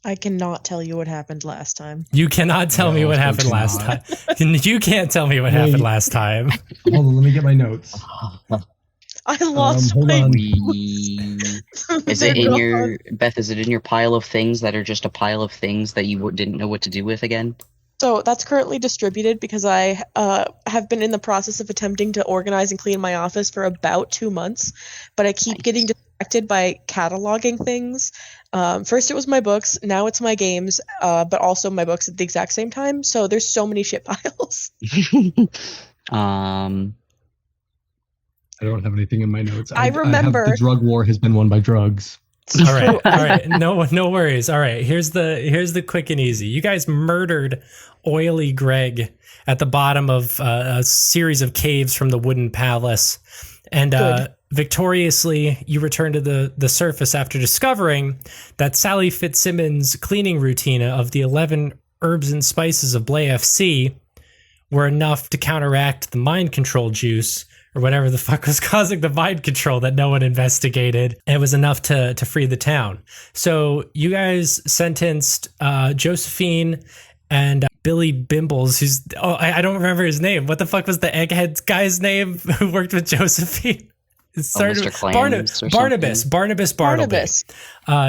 I cannot tell you what happened last time. You cannot tell me what happened last time. You can't tell me what happened last time. Hold on, let me get my notes. I lost hold my... on. Is it in your Beth? Is it in your pile of things that are just a pile of things that you didn't know what to do with again? So that's currently distributed because I have been in the process of attempting to organize and clean my office for about 2 months, but I keep getting distracted by cataloging things. First it was my books, now it's my games, but also my books at the exact same time. So there's so many shit piles. I don't have anything in my notes. I remember the drug war has been won by drugs. All right. No worries. All right, here's the quick and easy. You guys murdered Oily Greg at the bottom of a series of caves from the Wooden Palace, and victoriously you return to the surface after discovering that Sally Fitzsimmons' cleaning routine of the 11 herbs and spices of Blay FC were enough to counteract the mind control juice, or whatever the fuck was causing the mind control that no one investigated. And it was enough to free the town. So you guys sentenced Josephine and Billy Bimbles, who's... Oh, I don't remember his name. What the fuck was the egghead guy's name who worked with Josephine? It started with Barnabas.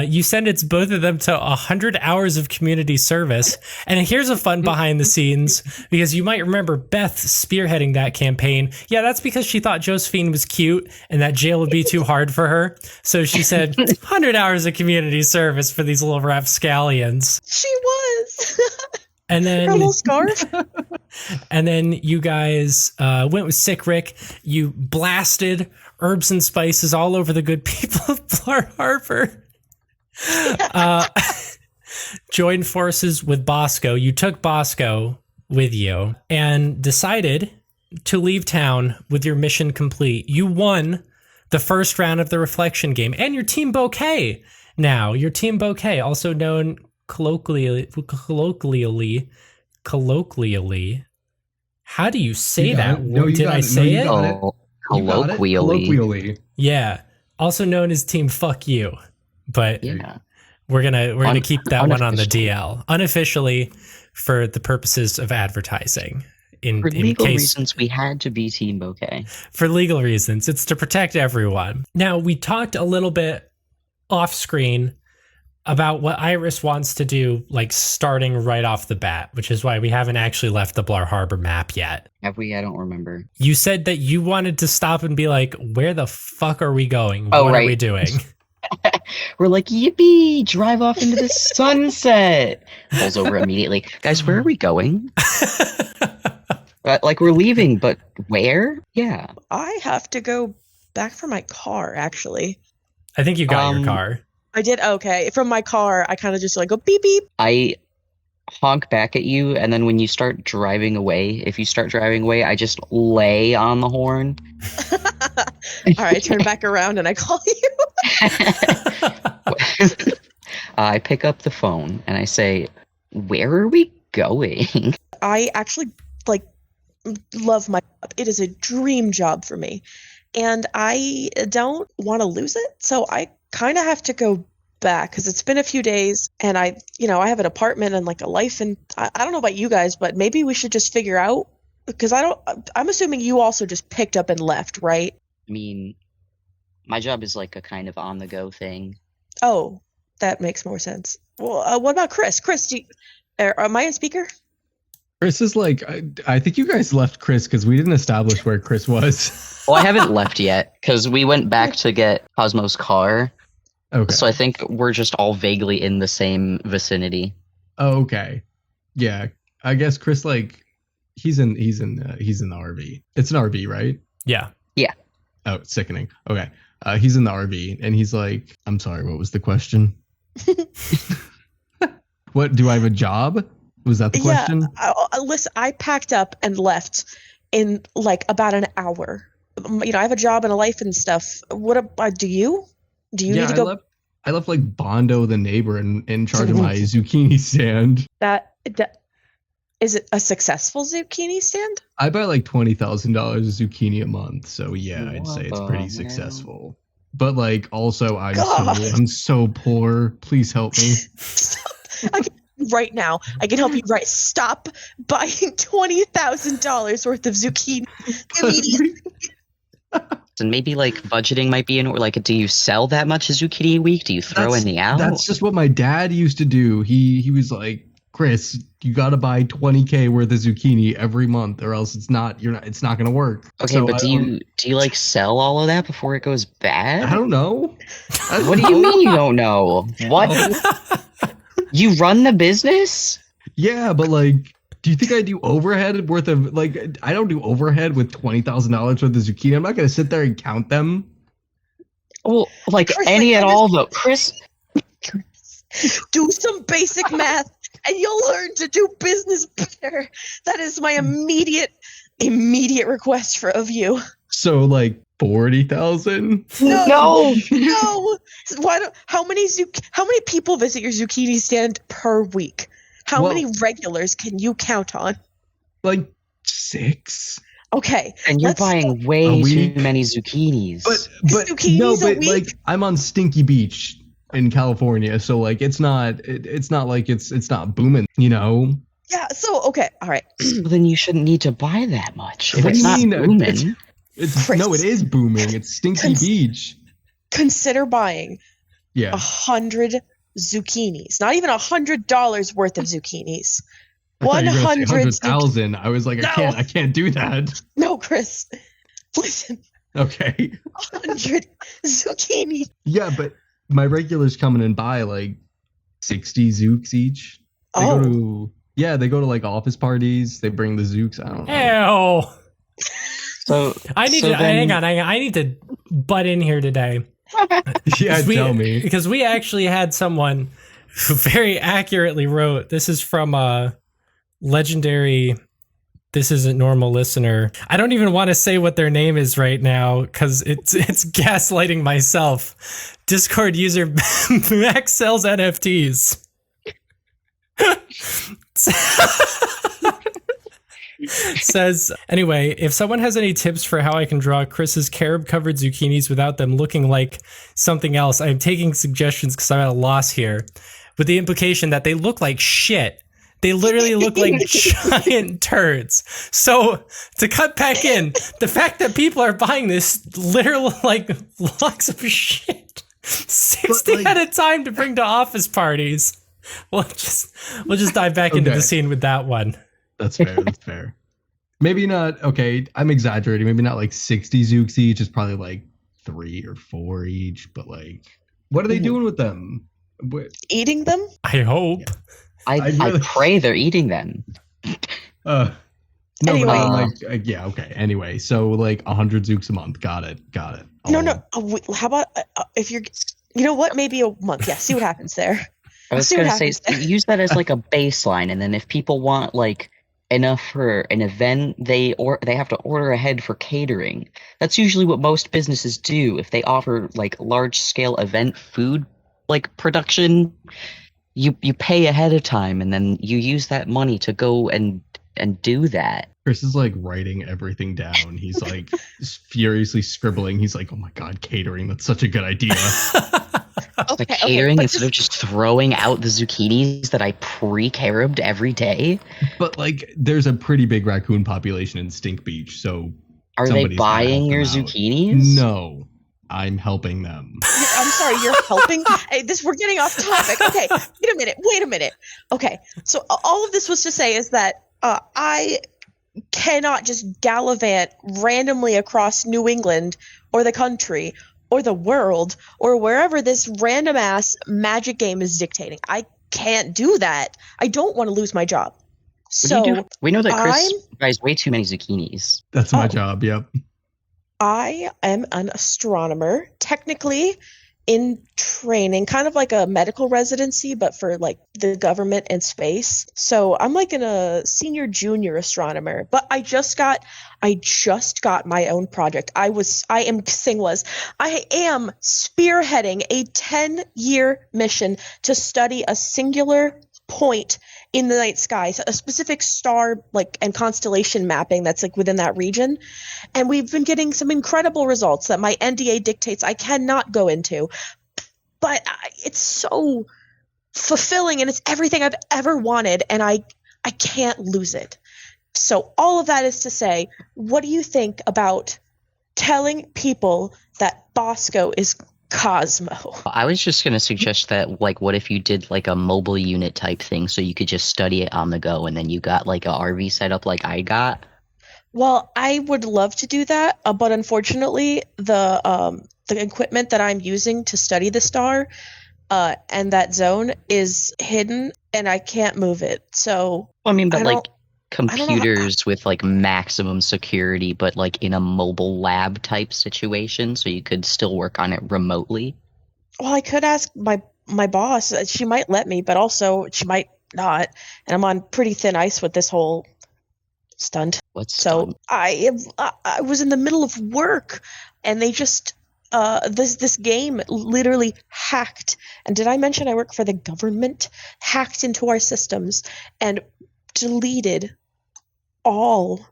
You sentenced both of them to 100 hours of community service. And here's a fun behind the scenes, because you might remember Beth spearheading that campaign. Yeah, that's because she thought Josephine was cute and that jail would be too hard for her. So she said 100 hours of community service for these little rapscallions. She was. And then her little scarf. And then you guys went with Sick Rick. You blasted herbs and spices all over the good people of Blar Harbor. Joined forces with Bosco. You took Bosco with you and decided to leave town with your mission complete. You won the first round of the reflection game, and your team bouquet. Now, your team bouquet, also known colloquially. How do you say that? Did I say it? Colloquially. Yeah. Also known as Team Fuck You. But yeah, we're gonna keep that one on the DL. Unofficially, for the purposes of advertising. For legal reasons, we had to be Team Bouquet. For legal reasons. It's to protect everyone. Now, we talked a little bit off screen about what Iris wants to do, like starting right off the bat, which is why we haven't actually left the Blar Harbor map yet. Have we? I don't remember. You said that you wanted to stop and be like, where the fuck are we going? What are we doing? We're like, yippee, drive off into the sunset. Pulls over immediately. Guys, where are we going? Like, we're leaving, but where? Yeah. I have to go back for my car, actually. I think you got your car. I did. Okay. From my car, I kind of just like go beep beep. I honk back at you, and then when you start driving away, I just lay on the horn. All right, I turn back around and I call you. I pick up the phone and I say, where are we going? I actually love my job. It is a dream job for me. And I don't want to lose it. So I kind of have to go back because it's been a few days and I have an apartment and like a life. And I don't know about you guys, but maybe we should just figure out, because I'm assuming you also just picked up and left, right? I mean, my job is like a kind of on the go thing. Oh, that makes more sense. Well, what about Chrys? Chrys, am I on speaker? Chrys is like, I think you guys left Chrys because we didn't establish where Chrys was. Well, I haven't left yet because we went back to get Cosmo's car. Okay. So I think we're just all vaguely in the same vicinity. Oh, okay. Yeah. I guess Chrys, he's in the RV. It's an RV, right? Yeah. Yeah. Oh, it's sickening. Okay. He's in the RV and he's like, I'm sorry, what was the question? What, do I have a job? Was that the question? Listen, I packed up and left in about an hour. I have a job and a life and stuff. What do you? Do you need to go? I left Bondo the neighbor in charge of my zucchini stand. That is it a successful zucchini stand? I buy $20,000 of zucchini a month, so yeah, I'd say it's pretty successful. But also I'm so poor. Please help me. I can right now. I can help you stop buying $20,000 worth of zucchini immediately. And maybe like budgeting might be in order. Like, do you sell that much zucchini a week? Do you throw any out? That's just what my dad used to do. He was like, Chrys, you got to buy 20K worth of zucchini every month, or else it's not going to work. Okay, So but do you like sell all of that before it goes bad? I don't know. What do you mean you don't know? What? You run the business? Yeah, but like, do you think I do overhead worth of like? I don't do overhead with $20,000 worth of zucchini. I'm not going to sit there and count them. Well, like Chrys, any at all though. Chrys, do some basic math, and you'll learn to do business better. That is my immediate request of you. So like 40,000. No. No. How many people visit your zucchini stand per week? How many regulars can you count on? Like 6. Okay. And you're buying way too many zucchinis. But zucchinis no, a but week? like I'm on Stinky Beach in California, so like it's not like it's not booming, you know. Yeah. So okay. All right. Well, then you shouldn't need to buy that much. If What it's do you not mean? booming. No, it is booming. It's Stinky Beach. Consider buying Yeah. 100 zucchinis. Not even $100 worth of zucchinis. I thought you were gonna say 100 100,000. I was like, No. I can't do that. No, Chrys. Listen. Okay. 100 zucchini. Yeah, but my regulars come in and buy like 60 zooks each. They go to like office parties. They bring the zooks. I don't know. Ew. So hang on. I need to butt in here today. Yeah, tell me. Because we actually had someone who very accurately wrote, this is from a legendary This Isn't Normal listener. I don't even want to say what their name is right now because it's gaslighting myself. Discord user Max sells NFTs. Says, anyway, if someone has any tips for how I can draw Chrys's carob-covered zucchinis without them looking like something else, I'm taking suggestions because I'm at a loss here. With the implication that they look like shit. They literally look like giant turds. So, to cut back in, the fact that people are buying this literal, like, blocks of shit 60 at a time to bring to office parties. We'll just dive back into the scene with that one. That's fair. That's fair. Maybe not. Okay, I'm exaggerating. Maybe not like 60 zooks each. It's probably like 3 or 4 each. But like, what are they doing with them? Eating them? I hope. I pray they're eating them. No, Anyway. but like, yeah, okay. Anyway, so like 100 zooks a month. Got it. No. How about if you're, you know what? Maybe a month. Yeah. See what happens there. I was going to say, use that as like a baseline, and then if people want like enough for an event, they have to order ahead for catering. That's usually what most businesses do. If they offer like large scale event food like production, you pay ahead of time, and then you use that money to go and do that. Chrys is like writing everything down. He's like furiously scribbling. He's like, "Oh my god, catering! That's such a good idea." The catering instead of just throwing out the zucchinis that I pre-carobed every day. But like, there's a pretty big raccoon population in Stink Beach, so are they buying your zucchinis? No, I'm helping them. I'm sorry, you're helping? Hey, we're getting off topic. Okay, wait a minute. Okay, so all of this was to say is that I cannot just gallivant randomly across New England or the country or the world or wherever this random ass magic game is dictating. I can't do that. I don't want to lose my job. So we know that Chrys buys way too many zucchinis. That's my job. Yep. I am an astronomer, technically in training, kind of like a medical residency, but for like the government and space. So I'm like a senior junior astronomer, but I just got my own project. I am spearheading a 10-year mission to study a singular point in the night sky, so a specific star and constellation mapping that's like within that region. And we've been getting some incredible results that my NDA dictates I cannot go into. But it's so fulfilling and it's everything I've ever wanted, and I can't lose it. So all of that is to say, what do you think about telling people that Bosco is Cosmo? I was just gonna suggest that, like, what if you did like a mobile unit type thing, so you could just study it on the go, and then you got like a RV set up like I got. Well, I would love to do that, but unfortunately, the equipment that I'm using to study the star and that zone is hidden, and I can't move it. So I mean, but I like don't- I don't know how- computers with like maximum security, but like in a mobile lab type situation, so you could still work on it remotely. well, I could ask my boss. She might let me, but also she might not. And I'm on pretty thin ice with this whole stunt. What's So done? I was in the middle of work, and they just this game literally hacked. And did I mention I work for the government? Hacked into our systems and deleted all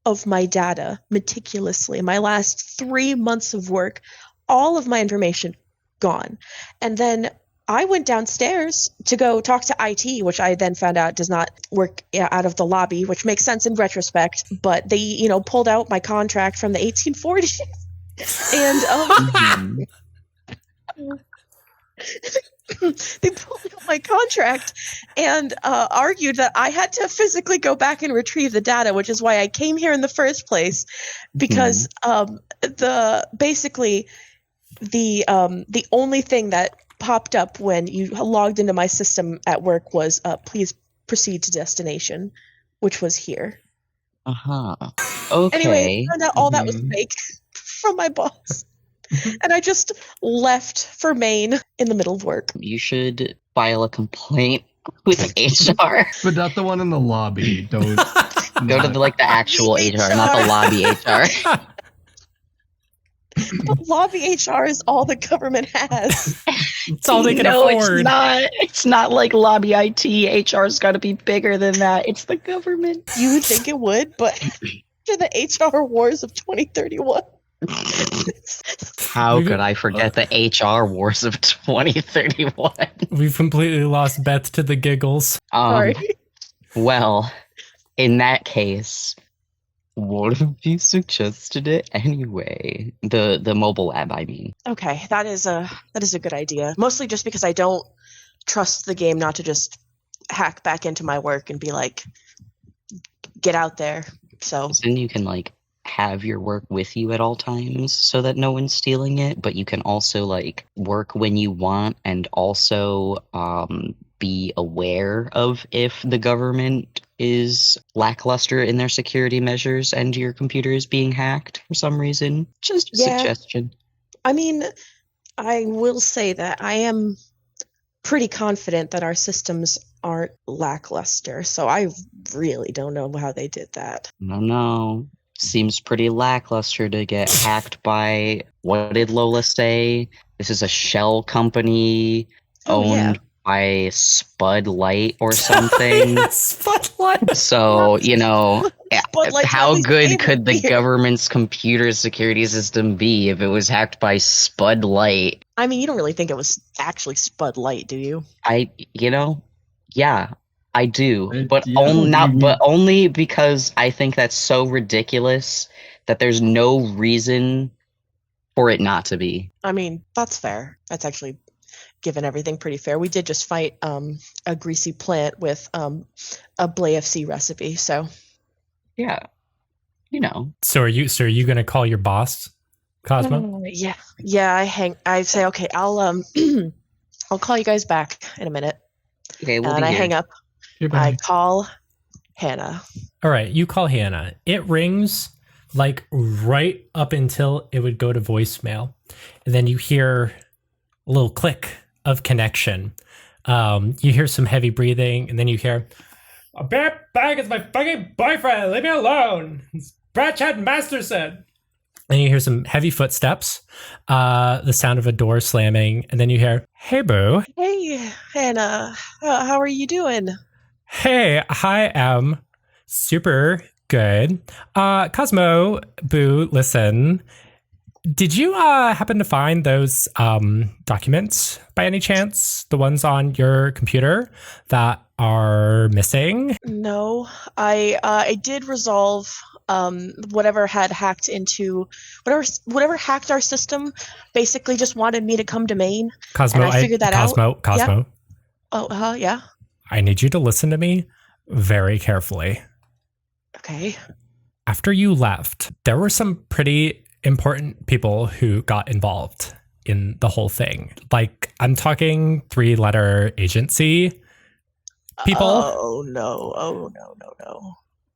of my data meticulously. My last 3 months of work, all of my information gone. And then I went downstairs to go talk to IT, which I then found out does not work out of the lobby, which makes sense in retrospect. But they, pulled out my contract from the 1840s, and they pulled out my contract and argued that I had to physically go back and retrieve the data, which is why I came here in the first place. Because the only thing that popped up when you logged into my system at work was please proceed to destination, which was here. Okay. Anyway, I found out all that was fake from my boss. And I just left for Maine in the middle of work. You should file a complaint with HR. But not the one in the lobby. Don't Go to the actual HR, not the lobby HR. But lobby HR is all the government has. It's all they can No, afford. it's not. It's not like lobby IT. HR's got to be bigger than that. It's the government. You would think it would, but after the HR wars of 2031. How could I forget the HR wars of 2031? We've completely lost Beth to the giggles. Sorry. Well, in that case, what if you suggested it anyway? The mobile lab, I mean. Okay, that is a good idea. Mostly just because I don't trust the game not to just hack back into my work and be like, get out there. So Then you can have your work with you at all times so that no one's stealing it, but you can also work when you want and also be aware of if the government is lackluster in their security measures and your computer is being hacked for some reason. Just a suggestion. I mean, I will say that I am pretty confident that our systems aren't lackluster, so I really don't know how they did that. No. Seems pretty lackluster to get hacked by, what did Lola say? This is a shell company owned by Spud Light or something. Spotlight. So, Light's how always good able could to the be. government's computer security system be if it was hacked by Spud Light? I mean, you don't really think it was actually Spud Light, do you? Yeah, I do, but yeah, only because I think that's so ridiculous that there's no reason for it not to be. I mean, that's fair. That's actually, given everything, pretty fair. We did just fight a greasy plant with a BlayFC recipe, so. Yeah, So are you gonna call your boss, Cosmo? Yeah. I say, okay, I'll I'll call you guys back in a minute. Okay, we'll And be I here. hang up. Goodbye. I call Hannah. All right, you call Hannah. It rings right up until it would go to voicemail, and then you hear a little click of connection. You hear some heavy breathing, and then you hear, "I'll be back. It's my fucking boyfriend. Leave me alone." It's Brad Chad Masterson. And you hear some heavy footsteps, the sound of a door slamming, and then you hear, "Hey, boo." Hey, Hannah. How are you doing? Hey, I am super good. Cosmo, boo, listen. Did you happen to find those documents by any chance? The ones on your computer that are missing? No, I did resolve whatever had hacked into whatever hacked our system. Basically, just wanted me to come to Maine, Cosmo, and I figured that out. Cosmo. Yeah. Oh, yeah. I need you to listen to me very carefully. Okay. After you left, there were some pretty important people who got involved in the whole thing. Like, I'm talking 3-letter agency people. Oh no!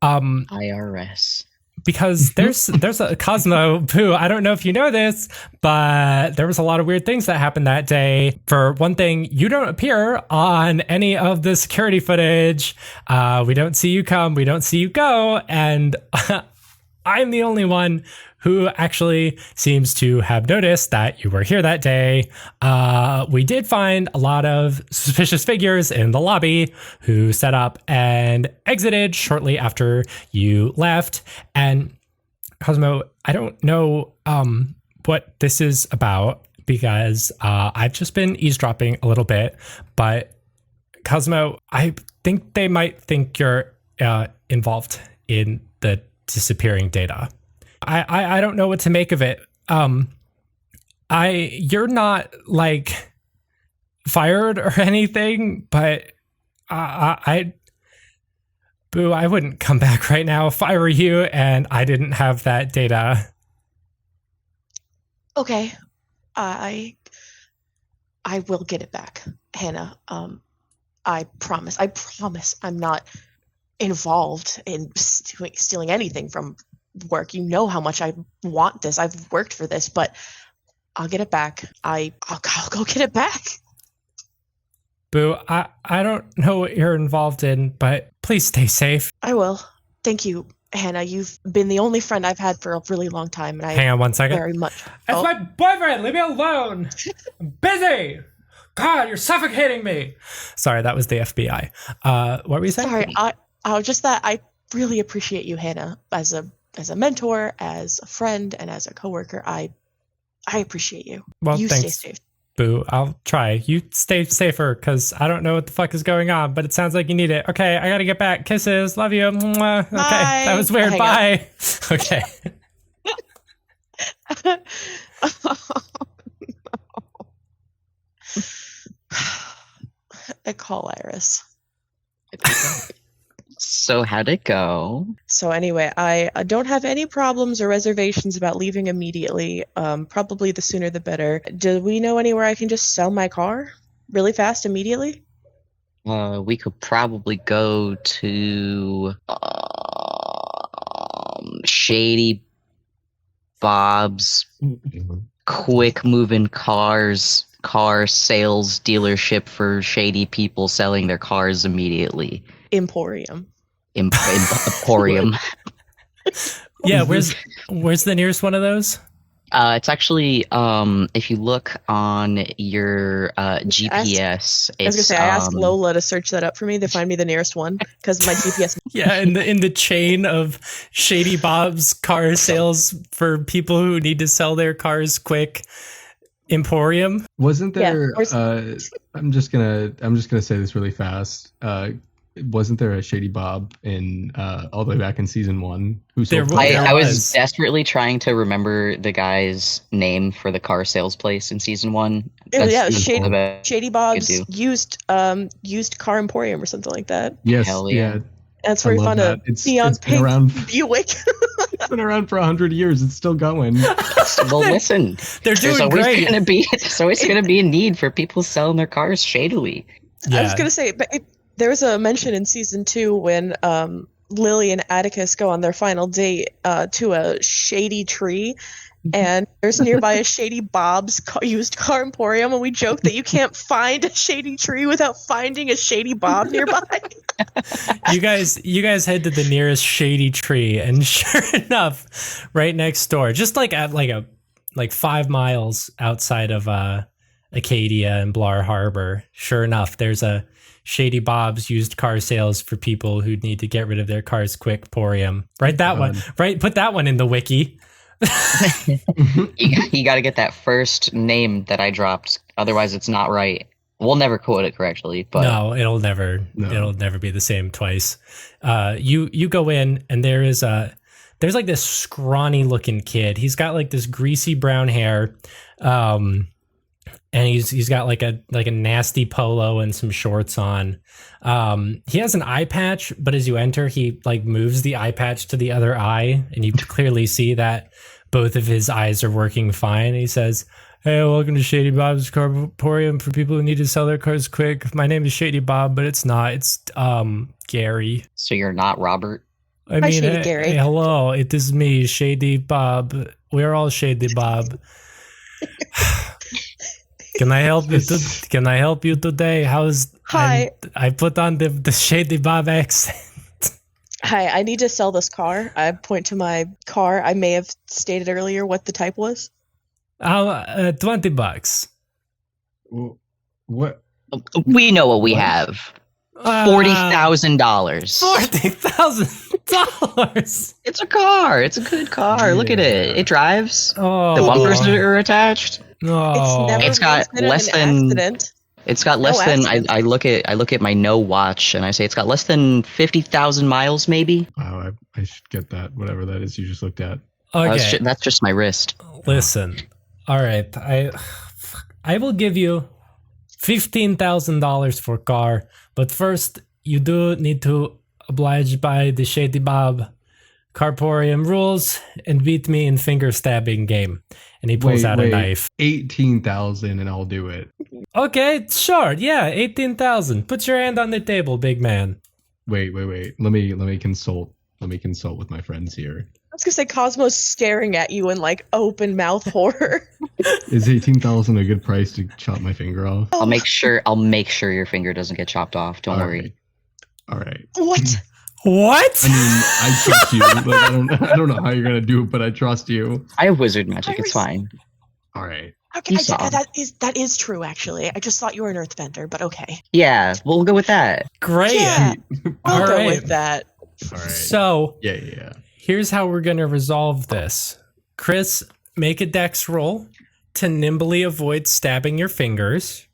IRS. Because there's a Cosmo, Boo, I don't know if you know this, but there was a lot of weird things that happened that day. For one thing, you don't appear on any of the security footage. We don't see you come, we don't see you go, and I'm the only one who actually seems to have noticed that you were here that day. We did find a lot of suspicious figures in the lobby who set up and exited shortly after you left. And Cosmo, I don't know what this is about because I've just been eavesdropping a little bit. But Cosmo, I think they might think you're involved in the disappearing data. I don't know what to make of it. You're not like fired or anything, but Boo, I wouldn't come back right now if I were you and I didn't have that data. Okay. I will get it back, Hannah. I promise I'm not involved in stealing anything from work. You know how much I want this. I've worked for this, but I'll get it back. I'll go get it back. Boo, I don't know what you're involved in, but please stay safe. I will. Thank you, Hannah. You've been the only friend I've had for a really long time, and I hang on one second. very much. It's my boyfriend. Leave me alone. I'm busy. God, you're suffocating me. Sorry, that was the FBI. What were you saying? Sorry, just that I really appreciate you, Hannah, as a mentor, as a friend, and as a coworker. I appreciate you. Well, you thanks, stay safe. Boo. I'll try. You stay safer because I don't know what the fuck is going on, but it sounds like you need it. Okay, I gotta get back. Kisses. Love you. Mwah. Okay, Bye. that was weird. Bye. Okay. I call Iris. So how'd it go? So anyway, I don't have any problems or reservations about leaving immediately. Probably the sooner the better. Do we know anywhere I can just sell my car really fast immediately? We could probably go to Shady Bob's quick moving car sales dealership for shady people selling their cars immediately. Emporium. Emporium. Yeah, where's the nearest one of those? It's actually if you look on your GPS. I was gonna say I asked Lola to search that up for me to find me the nearest one because my GPS. Yeah, in the chain of Shady Bob's car sales for people who need to sell their cars quick. Emporium. Wasn't there? Yeah, I'm just gonna say this really fast. Wasn't there a Shady Bob in all the way back in season 1? I was desperately trying to remember the guy's name for the car sales place in season 1. Shady Bob's used car emporium or something like that. Yes, hell yeah. That's where you found a neon pink Buick. It's been around for 100 years. It's still going. Well, listen, they're doing there's always great. There's always going to be a need for people selling their cars shadily. Yeah. I was gonna say, but there was a mention in season 2 when Lily and Atticus go on their final date to a shady tree, and there's nearby a Shady Bob's used car emporium, and we joke that you can't find a shady tree without finding a Shady Bob nearby. You guys head to the nearest shady tree, and sure enough, right next door, just like at like 5 miles outside of Acadia and Blar Harbor, sure enough, there's a Shady Bob's used car sales for people who need to get rid of their cars quick emporium. Write that one. Right, put that one in the wiki. You got to get that first name that I dropped. Otherwise, it's not right. We'll never quote it correctly. But No, it'll never be the same twice. You go in and there's like this scrawny looking kid. He's got like this greasy brown hair. And he's got like a nasty polo and some shorts on. He has an eye patch, but as you enter, he like moves the eye patch to the other eye, and you clearly see that both of his eyes are working fine. He says, "Hey, welcome to Shady Bob's Car Emporium for people who need to sell their cars quick. My name is Shady Bob, but it's not. It's Gary." So you're not Robert? I Hi, Shady Gary. Hey, hello, it is me, Shady Bob. We're all Shady Bob. Can I help you? Can I help you today? Hi. I put on the Shady Bob accent. Hi, I need to sell this car. I point to my car. I may have stated earlier what the type was. $20. What? We know what we have. $40,000. $40,000. It's a car. It's a good car. Look at it. It drives. Oh, The bumpers are attached. no. It's got never less been an than- accident. It's got less No than. accident. I look at my no watch and I say it's got less than 50,000 miles, maybe. Oh, I should get that. Whatever that is you just looked at. Okay, That's just my wrist. listen. All right, I will give you $15,000 for car, but first you do need to oblige by the Shady Bob Carporium rules and beat me in finger stabbing game. And he pulls out a knife. 18,000 and I'll do it. Okay, sure. Yeah, 18,000. Put your hand on the table, big man. Wait. Let me consult. Let me consult with my friends here. I was gonna say Cosmo's staring at you in like open mouth horror. Is 18,000 a good price to chop my finger off? I'll make sure your finger doesn't get chopped off. Don't worry. All right. What? What? I mean, I trust you. Like, I don't know how you're gonna do it, but I trust you. I have wizard magic. It's fine. All right. Okay, You saw. that is true actually. I just thought you were an earthbender, but okay. Yeah, we'll go with that. Great. Yeah, I'll All go right. with that. All right. So Yeah. here's how we're going to resolve this. Chrys, make a dex roll to nimbly avoid stabbing your fingers.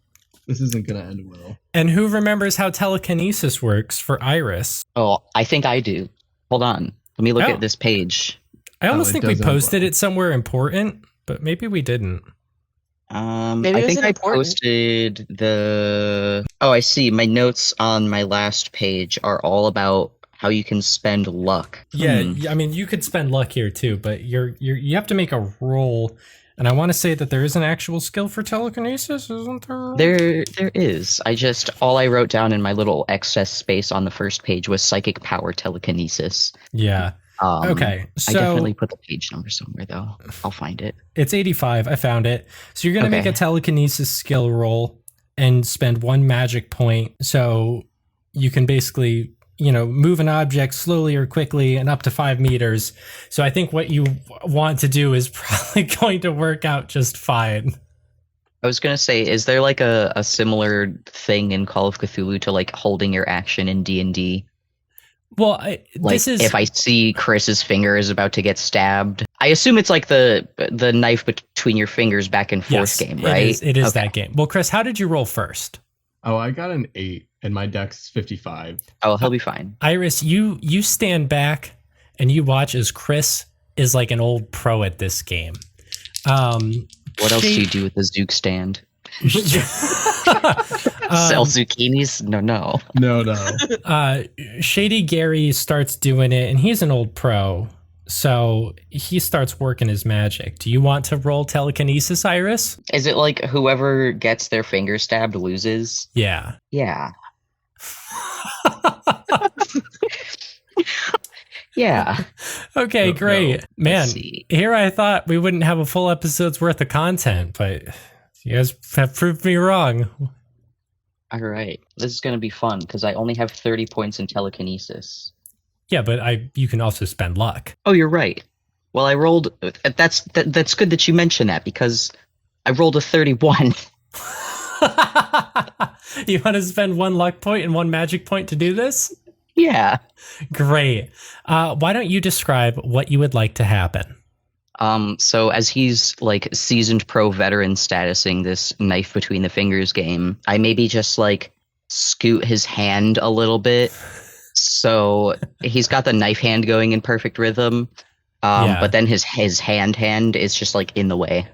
This isn't gonna end well. And who remembers how telekinesis works for Iris? Oh, I think I do. Hold on. Let me look Oh. at this page. I almost it think we does end posted well. it somewhere important, but maybe we didn't. Maybe I it think wasn't I important. posted the. Oh, I see. My notes on my last page are all about how you can spend luck. Yeah, I mean, you could spend luck here too, but you have to make a roll. And I want to say that there is an actual skill for telekinesis, isn't there? There is. All I wrote down in my little excess space on the first page was psychic power telekinesis. Yeah. Okay. I So definitely put the page number somewhere though. I'll find it. it's 85. I found it. So you're going to make Okay. a telekinesis skill roll and spend 1 magic point. So you can basically, move an object slowly or quickly and up to 5 meters. So I think what you want to do is probably going to work out just fine. I was gonna say, is there like a similar thing in Call of Cthulhu to like holding your action in D&D? Well, Like this is if I see Chris's finger is about to get stabbed, I assume it's like the knife between your fingers back and forth game, right? It is Okay. that game. Well, Chrys, how did you roll first? Oh, I got an 8 and my dex is 55. Oh, he'll be fine. Iris, you stand back and you watch as Chrys is like an old pro at this game. What else do you do with the Zook stand? Sell zucchinis? No. No. Shady Gary starts doing it, and he's an old pro, so he starts working his magic. Do you want to roll telekinesis, Iris? Is it like whoever gets their finger stabbed loses? Yeah. Yeah. Yeah. Okay, No, great. no. Man, Let's see. here I thought we wouldn't have a full episode's worth of content, but you guys have proved me wrong. All right. This is going to be fun because I only have 30 points in telekinesis. Yeah, but you can also spend luck. Oh, you're right. Well, I rolled. That's good that you mentioned that because I rolled a 31. You want to spend 1 luck point and 1 magic point to do this? Yeah. Great. Why don't you describe what you would like to happen? So as he's like seasoned pro veteran statusing this knife between the fingers game, I maybe just like scoot his hand a little bit. So he's got the knife hand going in perfect rhythm. Yeah. But then his hand is just like in the way.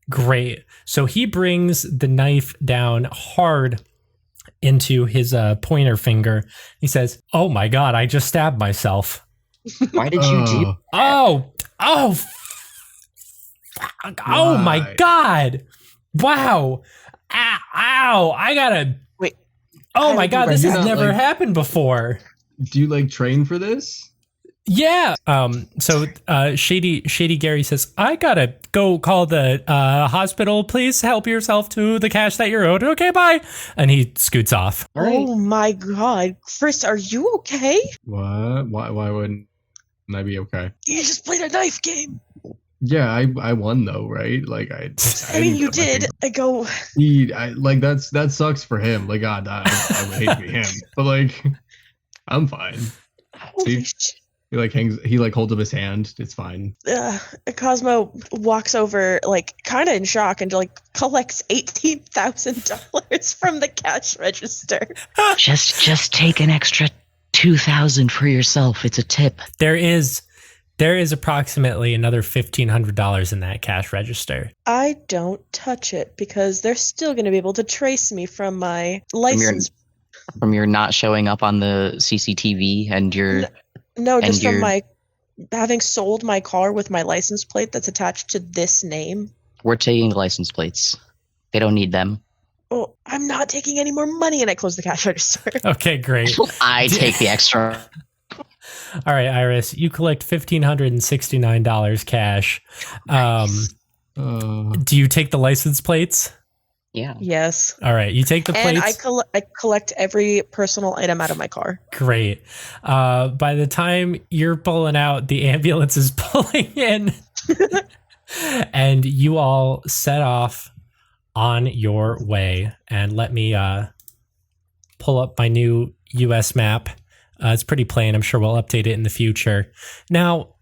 Great. So he brings the knife down hard into his pointer finger. He says, "Oh my God, I just stabbed myself." Why did you do that? Oh my Why? God. Wow. Ow. I gotta. Wait. Oh my God, this You're has not, never like- happened before. Do you like train for this? Yeah. So Shady Gary says, "I gotta go call the hospital. Please help yourself to the cash that you're owed. Okay, bye." And he scoots off. All right. Oh my God, Chrys, are you okay? What? Why wouldn't I be okay? You just played a knife game. Yeah, I won though, right? Like I I mean, didn't you cut my did. finger. I go. Like that sucks for him. Like God, I would hate to be him, but like I'm fine. Holy shit. He holds up his hand. It's fine. Cosmo walks over, like, kind of in shock, and like collects $18,000 from the cash register. Just take an extra 2,000 for yourself. It's a tip. There is approximately another $1,500 in that cash register. I don't touch it because they're still going to be able to trace me from my license. From your not showing up on the CCTV and your No, just and from your- my having sold my car with my license plate that's attached to this name. we're taking the license plates. They don't need them. Oh, I'm not taking any more money, and I close the cash register. Okay, great. I take the extra. All right, Iris, you collect $1,569 cash. Do you take the license plates? Yeah. Yes. All right, you take the And plates. I collect every personal item out of my car. Great. By the time you're pulling out, the ambulance is pulling in, and you all set off on your way. And let me pull up my new U.S. map. It's pretty plain. I'm sure we'll update it in the future. Now,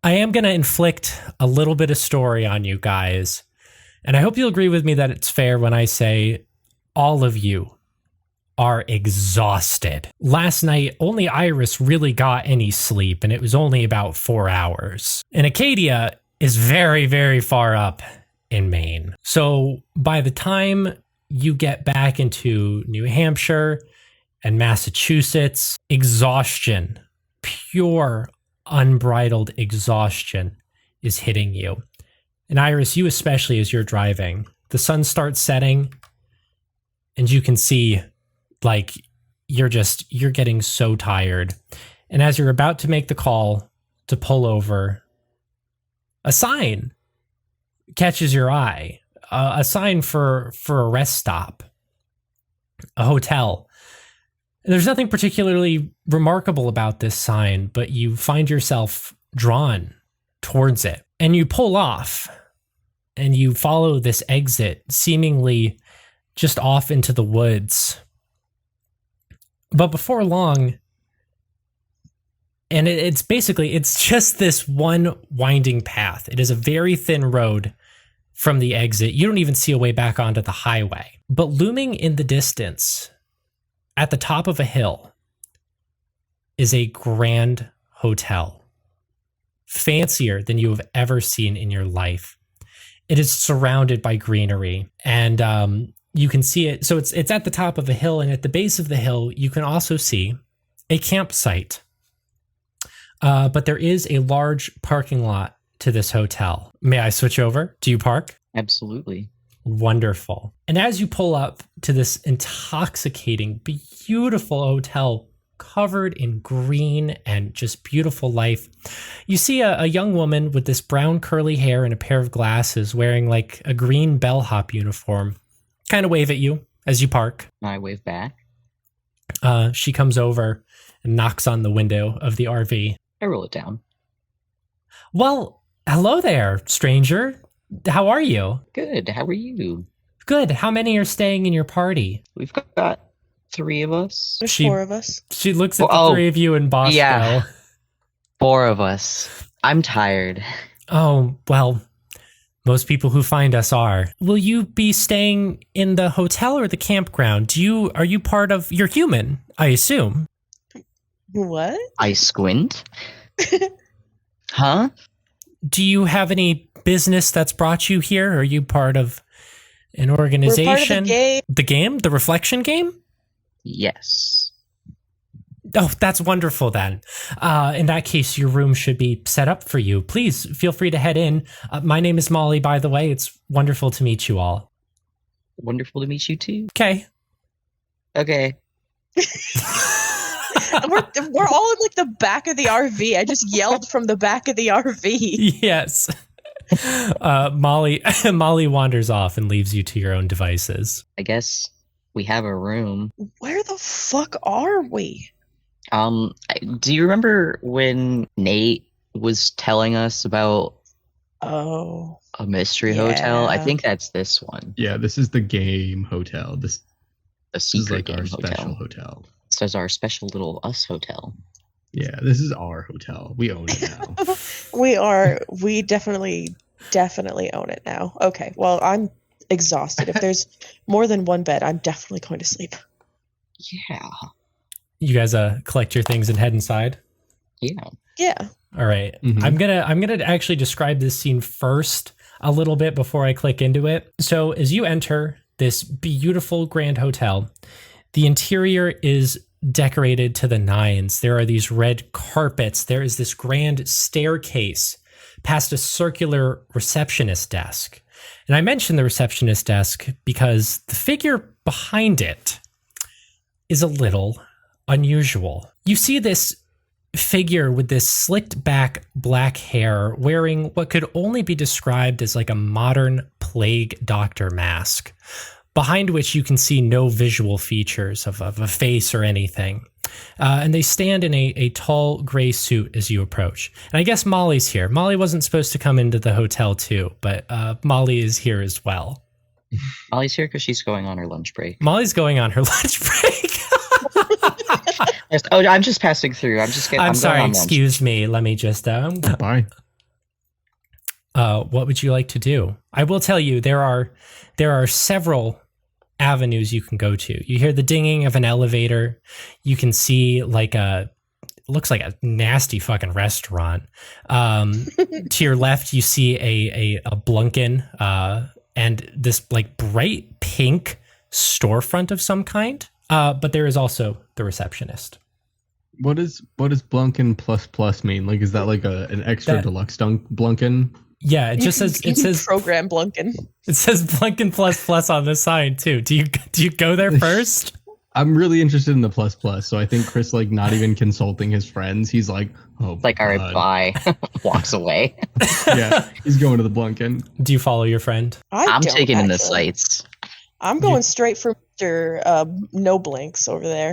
I am going to inflict a little bit of story on you guys. And I hope you'll agree with me that it's fair when I say all of you are exhausted. Last night, only Iris really got any sleep, and it was only about 4 hours. And Acadia is very, very far up in Maine. So by the time you get back into New Hampshire and Massachusetts, exhaustion, pure, unbridled exhaustion is hitting you. And Iris, you especially as you're driving, the sun starts setting and you can see like you're getting so tired. And as you're about to make the call to pull over, a sign catches your eye, a sign for a rest stop, a hotel. There's nothing particularly remarkable about this sign, but you find yourself drawn towards it and you pull off. And you follow this exit, seemingly just off into the woods. But before long, and it's just this one winding path. It is a very thin road from the exit. You don't even see a way back onto the highway. But looming in the distance, at the top of a hill, is a grand hotel. Fancier than you have ever seen in your life. It is surrounded by greenery, and you can see it. So it's at the top of a hill, and at the base of the hill, you can also see a campsite. But there is a large parking lot to this hotel. May I switch over? Do you park? Absolutely. Wonderful. And as you pull up to this intoxicating, beautiful hotel covered in green and just beautiful life, you see a young woman with this brown curly hair and a pair of glasses wearing like a green bellhop uniform kind of wave at you as you park. I wave back. She comes over and knocks on the window of the RV. I roll it down. Well, hello there, stranger. How are you? Good. How are you? Good. How many are staying in your party? We've got 3 of us. There's She- 4 of us. She looks at the Oh, 3 of you in Bosco. yeah. 4 of us. I'm tired. Oh, well, most people who find us are. Will you be staying in the hotel or the campground? Are you part of, you're human, I assume. What? I squint. Huh? Do you have any business that's brought you here? Are you part of an organization? We're part of the game. The game? The reflection game? Yes. Oh, that's wonderful then. In that case, your room should be set up for you. Please feel free to head in. My name is Molly, by the way. It's wonderful to meet you all. Wonderful to meet you too. Okay. Okay. We're all in like the back of the RV. I just yelled from the back of the RV. Yes. Molly wanders off and leaves you to your own devices. I guess we have a room. Where the fuck are we? Do you remember when Nate was telling us about Oh, a mystery hotel? I yeah. think that's this one. Yeah, this is the game hotel. This The is secret like game our hotel. special hotel. This is our special little us hotel. Yeah, this is our hotel. We own it now. we definitely own it now. Okay, well, I'm exhausted. If there's more than one bed, I'm definitely going to sleep. Yeah. You guys collect your things and head inside. Yeah. Yeah. All right. Mhm. I'm gonna actually describe this scene first a little bit before I click into it. So as you enter this beautiful grand hotel, the interior is decorated to the nines. There are these red carpets. There is this grand staircase past a circular receptionist desk. And I mention the receptionist desk because the figure behind it is a little unusual. You see this figure with this slicked back black hair wearing what could only be described as like a modern plague doctor mask, behind which you can see no visual features of a face or anything. And they stand in a tall gray suit as you approach. And I guess Molly's here. Molly wasn't supposed to come into the hotel too, but Molly is here as well. Molly's here because she's going on her lunch break. Molly's going on her lunch break. Oh, I'm just passing through. I'm sorry, going on lunch. excuse me. Let me just Bye. what would you like to do? I will tell you there are several avenues you can go to. You hear the dinging of an elevator. You can see looks like a nasty fucking restaurant. To your left, you see a Blunkin and this like bright pink storefront of some kind. But there is also the receptionist. What does Blunkin plus plus mean? Like, is that like an extra deluxe Blunkin? Yeah, it just says You can program Blunkin. it says Blunkin plus plus on the sign too. Do you go there first? I'm really interested in the plus plus, so I think Chrys, like, not even consulting his friends, he's like, oh, Like, all right, God. bye. Walks away. Yeah, he's going to the Blunkin. Do you follow your friend? I'm don't, taking in the actually. sights. I'm going straight for Mr. No Blinks over there.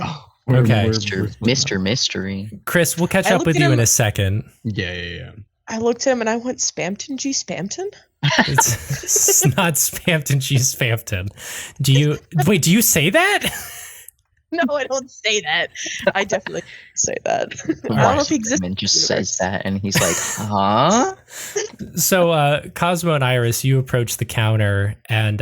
Okay. Mr. Mystery. Chris, we'll catch I up with looked at you in him- a second. Yeah. I looked at him and I went, Spamton G. Spamton? It's not Spampton, she's Spampton. Do you say that? No, I don't say that. I definitely say that. I don't know if he exists. And just says that, and he's like, huh? So Cosmo and Iris, you approach the counter and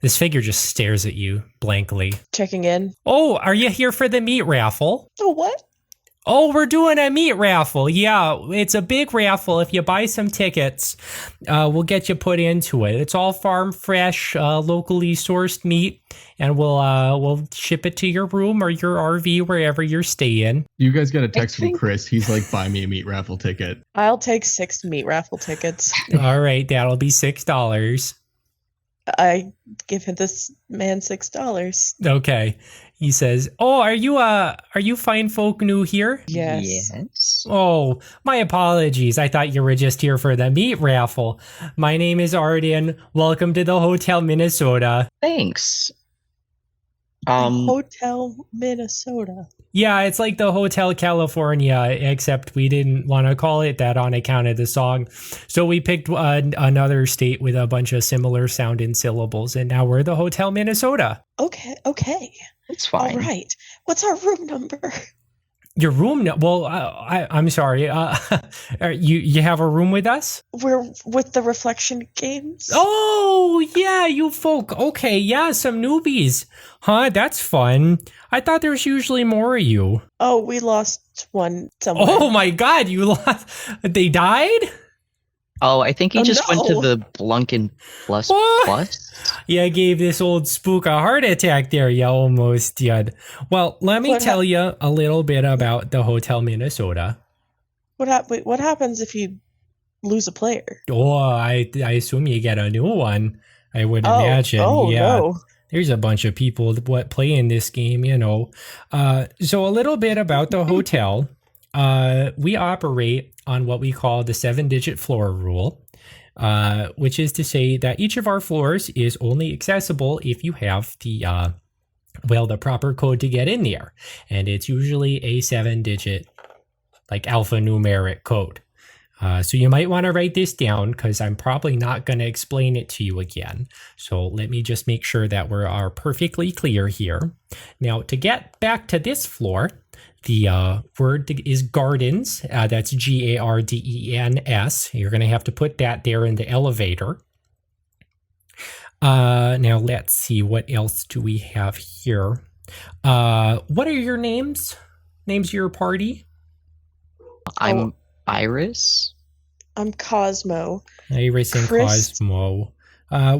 this figure just stares at you blankly. Checking in. Oh, are you here for the meat raffle? Oh, what? Oh, we're doing a meat raffle. Yeah, it's a big raffle. If you buy some tickets, we'll get you put into it. It's all farm fresh, locally sourced meat, and we'll ship it to your room or your RV wherever you're staying. You guys got a text from think- Chrys. He's like, buy me a meat raffle ticket. I'll take 6 meat raffle tickets. All right, that'll be $6. I give this man $6. Okay. He says, "Oh, are you fine folk new here?" Yes. Yes. Oh, my apologies. I thought you were just here for the meat raffle. My name is Arden. Welcome to the Hotel Minnesota. Thanks. Hotel Minnesota. Yeah, it's like the Hotel California, except we didn't want to call it that on account of the song. So we picked another state with a bunch of similar sounding syllables, and now we're the Hotel Minnesota. Okay. It's fine. All right. What's our room number? Your room? Well, I'm sorry. You have a room with us? We're with the reflection games. Oh, yeah, you folk. Okay, yeah, some newbies. Huh, that's fun. I thought there was usually more of you. Oh, we lost one somewhere. Oh my god, you lost. They died? Oh, I think he Oh, just went to no. the Blunkin plus What? plus. You gave this old spook a heart attack there. You almost did. Well, let me What tell you a little bit about the Hotel Minnesota. Wait, what happens if you lose a player? Oh, I assume you get a new one. I would imagine. Oh Yeah. no. There's a bunch of people that play in this game, you know. So a little bit about the hotel. We operate on what we call the 7-digit floor rule, which is to say that each of our floors is only accessible if you have the proper code to get in there. And it's usually a 7-digit, like alphanumeric code. So you might want to write this down because I'm probably not going to explain it to you again. So let me just make sure that we are perfectly clear here. Now, to get back to this floor, the word is gardens. That's GARDENS. You're going to have to put that there in the elevator. Now, let's see. What else do we have here? What are your names? Names of your party? I'm Iris. I'm Cosmo. Iris and Chrys. Cosmo.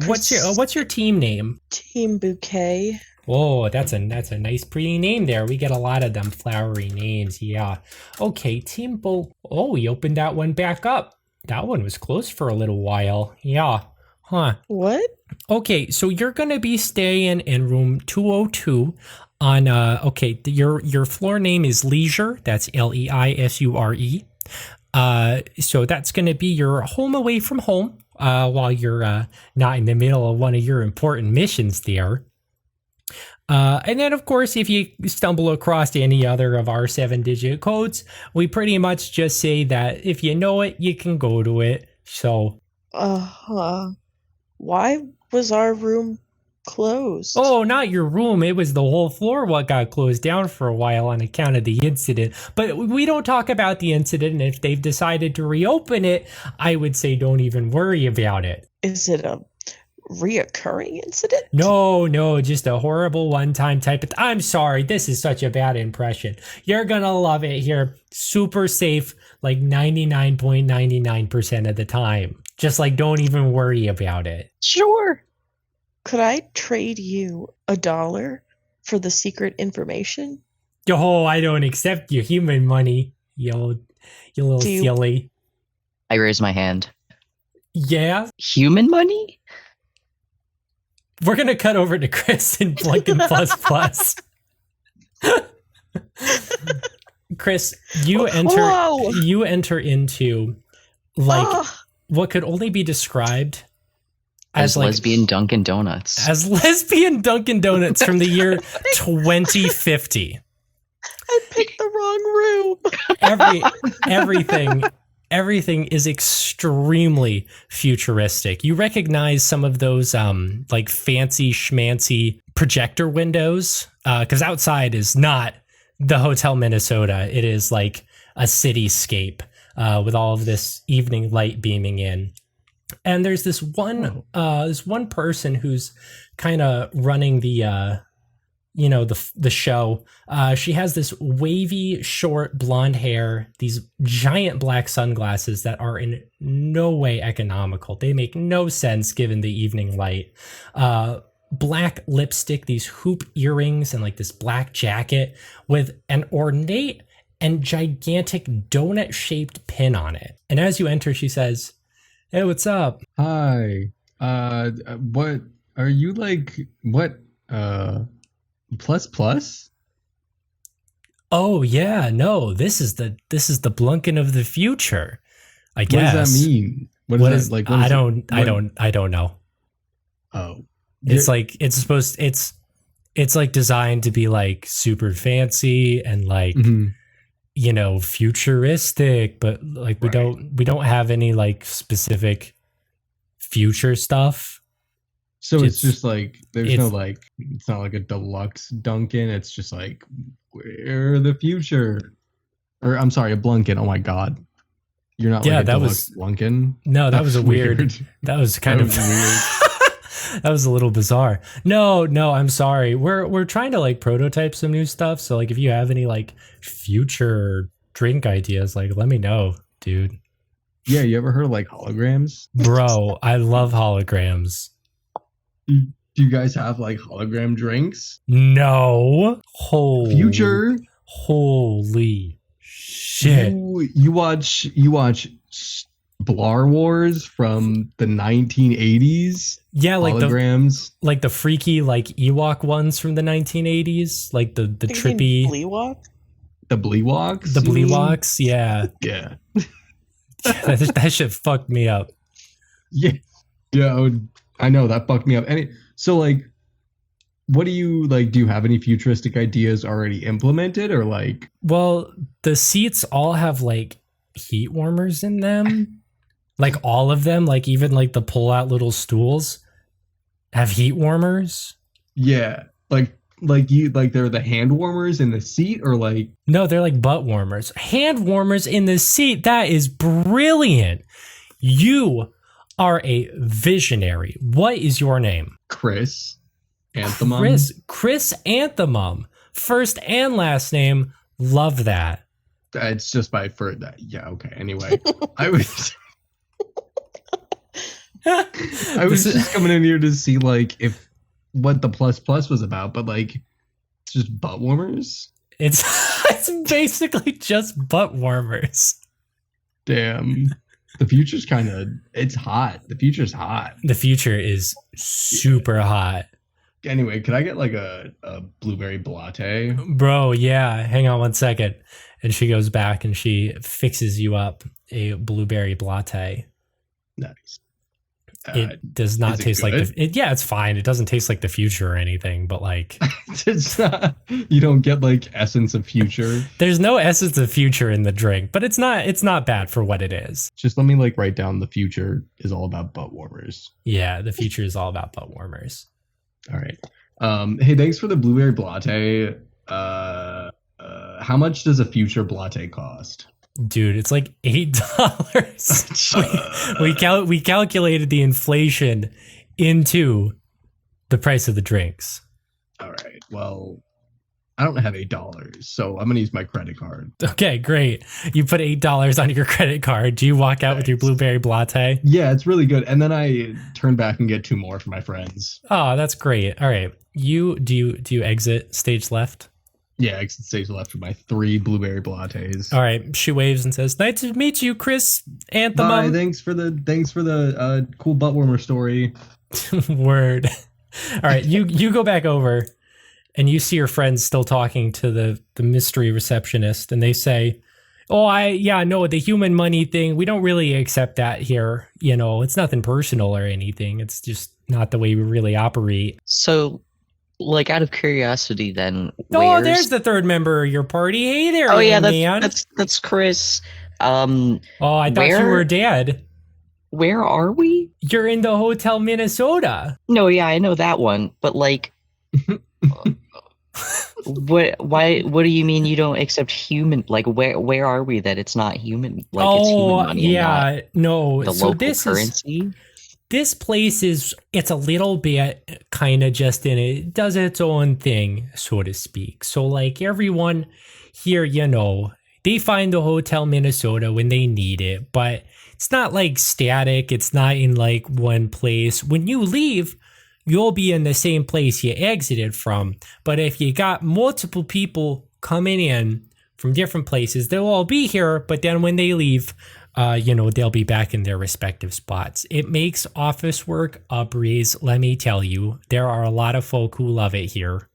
What's your team name? Team Bouquet. Oh, that's a nice pretty name there. We get a lot of them flowery names. Yeah. Okay, Team Bo. Oh, we opened that one back up. That one was closed for a little while. Yeah. Huh. What? Okay, so you're gonna be staying in room 202 on your floor name is Leisure. That's LEISURE. So that's going to be your home away from home while you're not in the middle of one of your important missions there. And then, of course, if you stumble across any other of our 7-digit codes, we pretty much just say that if you know it, you can go to it. So, why was our room closed? oh, not your room. It was the whole floor what got closed down for a while on account of the incident. But we don't talk about the incident. And if they've decided to reopen it, I would say don't even worry about it. Is it a reoccurring incident? No, just a horrible one-time type of... I'm sorry, this is such a bad impression. You're gonna love it here. Super safe, like 99.99% of the time. Just like don't even worry about it. Sure. Could I trade you $1 for the secret information? Oh, I don't accept your human money, you little silly. I raise my hand. Yeah? Human money? We're gonna cut over to Chrys and Blunkin Plus Plus. Chrys, you enter into like what could only be described As like, lesbian Dunkin' Donuts. As lesbian Dunkin' Donuts from the year 2050. I picked the wrong room. Everything is extremely futuristic. You recognize some of those like fancy schmancy projector windows because outside is not the Hotel Minnesota. It is like a cityscape with all of this evening light beaming in. And there's this one person who's kind of running the the show. She has this wavy, short blonde hair, these giant black sunglasses that are in no way economical. They make no sense given the evening light. Black lipstick, these hoop earrings, and like this black jacket with an ornate and gigantic donut-shaped pin on it. And as you enter, she says, "Hey, what's up?" Hi. What are you like? What? Plus plus? Oh yeah, no. This is the Blunkin of the future. I guess. What does that mean? What is that like? I don't know. Oh, it's like it's like designed to be like super fancy and like futuristic, but like we don't have any like specific future stuff. So it's just like there's no like it's not like a deluxe Dunkin'. It's just like we're the future. Or I'm sorry, a blunkin. Oh my god. You're not Yeah, like a that deluxe was blunkin? no, that was a That's weird. That was kind That of was weird. that was a little bizarre. No, I'm sorry. We're trying to like prototype some new stuff. So like, if you have any like future drink ideas, like let me know, dude. Yeah, you ever heard of like holograms? Bro, I love holograms. Do you guys have like hologram drinks? No, Future. holy shit. You watch Blar Wars from the 1980s? Yeah, Holograms. like the freaky like Ewok ones from the 1980s, like the trippy Bleewalk? The Bleewoks? the you mean? Bleewoks. Yeah, Yeah. that shit fucked me up. Yeah. Yeah, I know that fucked me up. So like what do you like? Do you have any futuristic ideas already implemented or like Well, the seats all have like heat warmers in them. Like all of them, like even like the pull out little stools have heat warmers. yeah, like they're the hand warmers in the seat or like No, they're like butt warmers. Hand warmers in the seat. That is brilliant. You are a visionary. What is your name? Chrys Anthem? Chrys Anthem. First and last name. Love that. It's just my first. Yeah. Okay. Anyway, I was just coming in here to see like if what the plus was about, but like it's just butt warmers. It's it's basically just butt warmers. Damn. The future's it's hot. The future's hot. The future is super hot. Anyway, could I get like a blueberry latte? Bro, yeah. Hang on one second. And she goes back and she fixes you up a blueberry latte. Nice. It does not is it taste like good? yeah, it's fine. It doesn't taste like the future or anything, but like It's not, you don't get like essence of future. there's no essence of future in the drink, but it's not bad for what it is. Just let me like write down the future is all about butt warmers. Yeah, the future is all about butt warmers. All right. Hey, thanks for the blueberry latte. How much does a future latte cost? Dude, it's like $8. We calculated the inflation into the price of the drinks. All right. Well, I don't have $8, so I'm gonna use my credit card. Okay, great. You put $8 on your credit card. Do you walk out with your blueberry latte? Yeah, it's really good. And then I turn back and get 2 more for my friends. Oh, that's great. All right. Do you exit stage left? Yeah, exit stage left with my 3 blueberry lattes. All right. She waves and says, "Nice to meet you, Chrys Anthem." Bye. Thanks for the cool butt warmer story. Word. All right. You go back over and you see your friends still talking to the mystery receptionist, and they say, "Oh, the human money thing, we don't really accept that here. You know, it's nothing personal or anything. It's just not the way we really operate." So, like, out of curiosity, then. Oh, there's the third member of your party. Hey there, Oh yeah, man. that's Chrys. Oh, I thought you where- were dead. Where are we? You're in the Hotel Minnesota. No, yeah, I know that one, but like, what do you mean you don't accept human? Like, where are we that it's not human? Like, it's human money. And yeah, no. not the So local currency. This place it's a little bit kind of just in it does its own thing, so to speak. So like everyone here, they find the Hotel Minnesota when they need it, but it's not like static. It's not in like one place. When you leave, you'll be in the same place you exited from. But if you got multiple people coming in from different places, they'll all be here. But then when they leave, they'll be back in their respective spots. It makes office work a breeze, let me tell you. There are a lot of folk who love it here.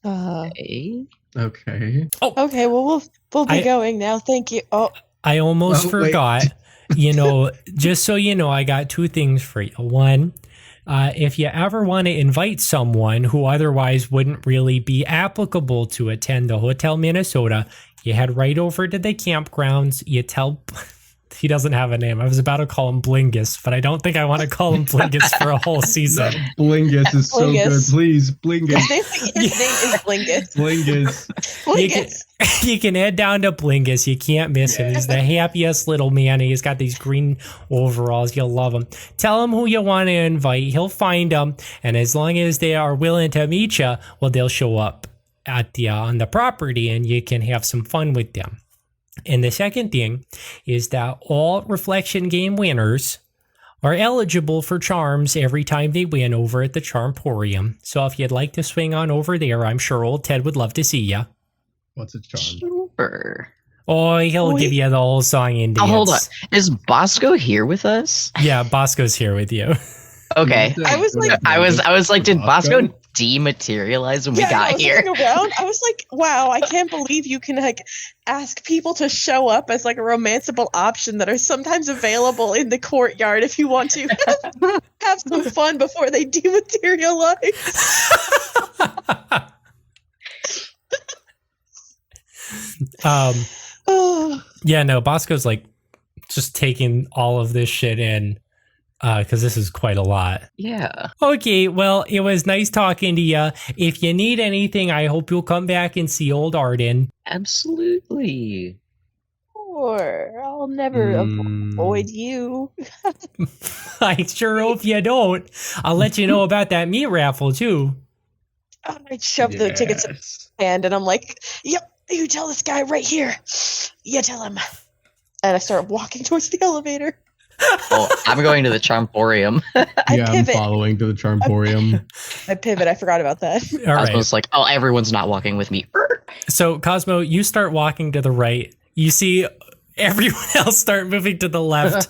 Okay. Okay. Okay, well we'll be I- going now. Thank you. Oh, I almost Oh, wait. forgot. Just so you know, I got 2 things for you. One, if you ever want to invite someone who otherwise wouldn't really be applicable to attend the Hotel Minnesota, you head right over to the campgrounds. You tell He doesn't have a name. I was about to call him Blingus, but I don't think I want to call him Blingus for a whole season. Blingus is so Blingus. good. Please, Blingus. His name is Blingus. Blingus. Blingus. You can head down to Blingus. You can't miss him. He's the happiest little man. He's got these green overalls. You'll love him. Tell him who you want to invite. He'll find them. And as long as they are willing to meet you, well, they'll show up at the on the property and you can have some fun with them. And the second thing is that all reflection game winners are eligible for charms every time they win over at the Charmporium. So if you'd like to swing on over there, I'm sure old Ted would love to see you. What's a charm? Sure. Oh, he'll give you the whole song and dance. Oh, hold on. Is Bosco here with us? Yeah, Bosco's here with you. Okay. I was like, Did Bosco dematerialize when we got I was here? looking around. I was like, wow, I can't believe you can like ask people to show up as like a romanceable option that are sometimes available in the courtyard if you want to have some fun before they dematerialize. Oh. Yeah, no, Bosco's like just taking all of this shit in because this is quite a lot. Yeah. Okay, well, it was nice talking to you. If you need anything, I hope you'll come back and see old Arden. Absolutely. Sure, I'll never avoid you. I sure hope you don't. I'll let you know about that meat raffle, too. I shoved the tickets in his hand and I'm like, yep, you tell this guy right here. You tell him. And I start walking towards the elevator. Oh, I'm going to the Charmporium. I'm pivot. following to the Charmporium. I pivot. I forgot about that. All I right. was like, oh, everyone's not walking with me. So, Cosmo, you start walking to the right. You see everyone else start moving to the left,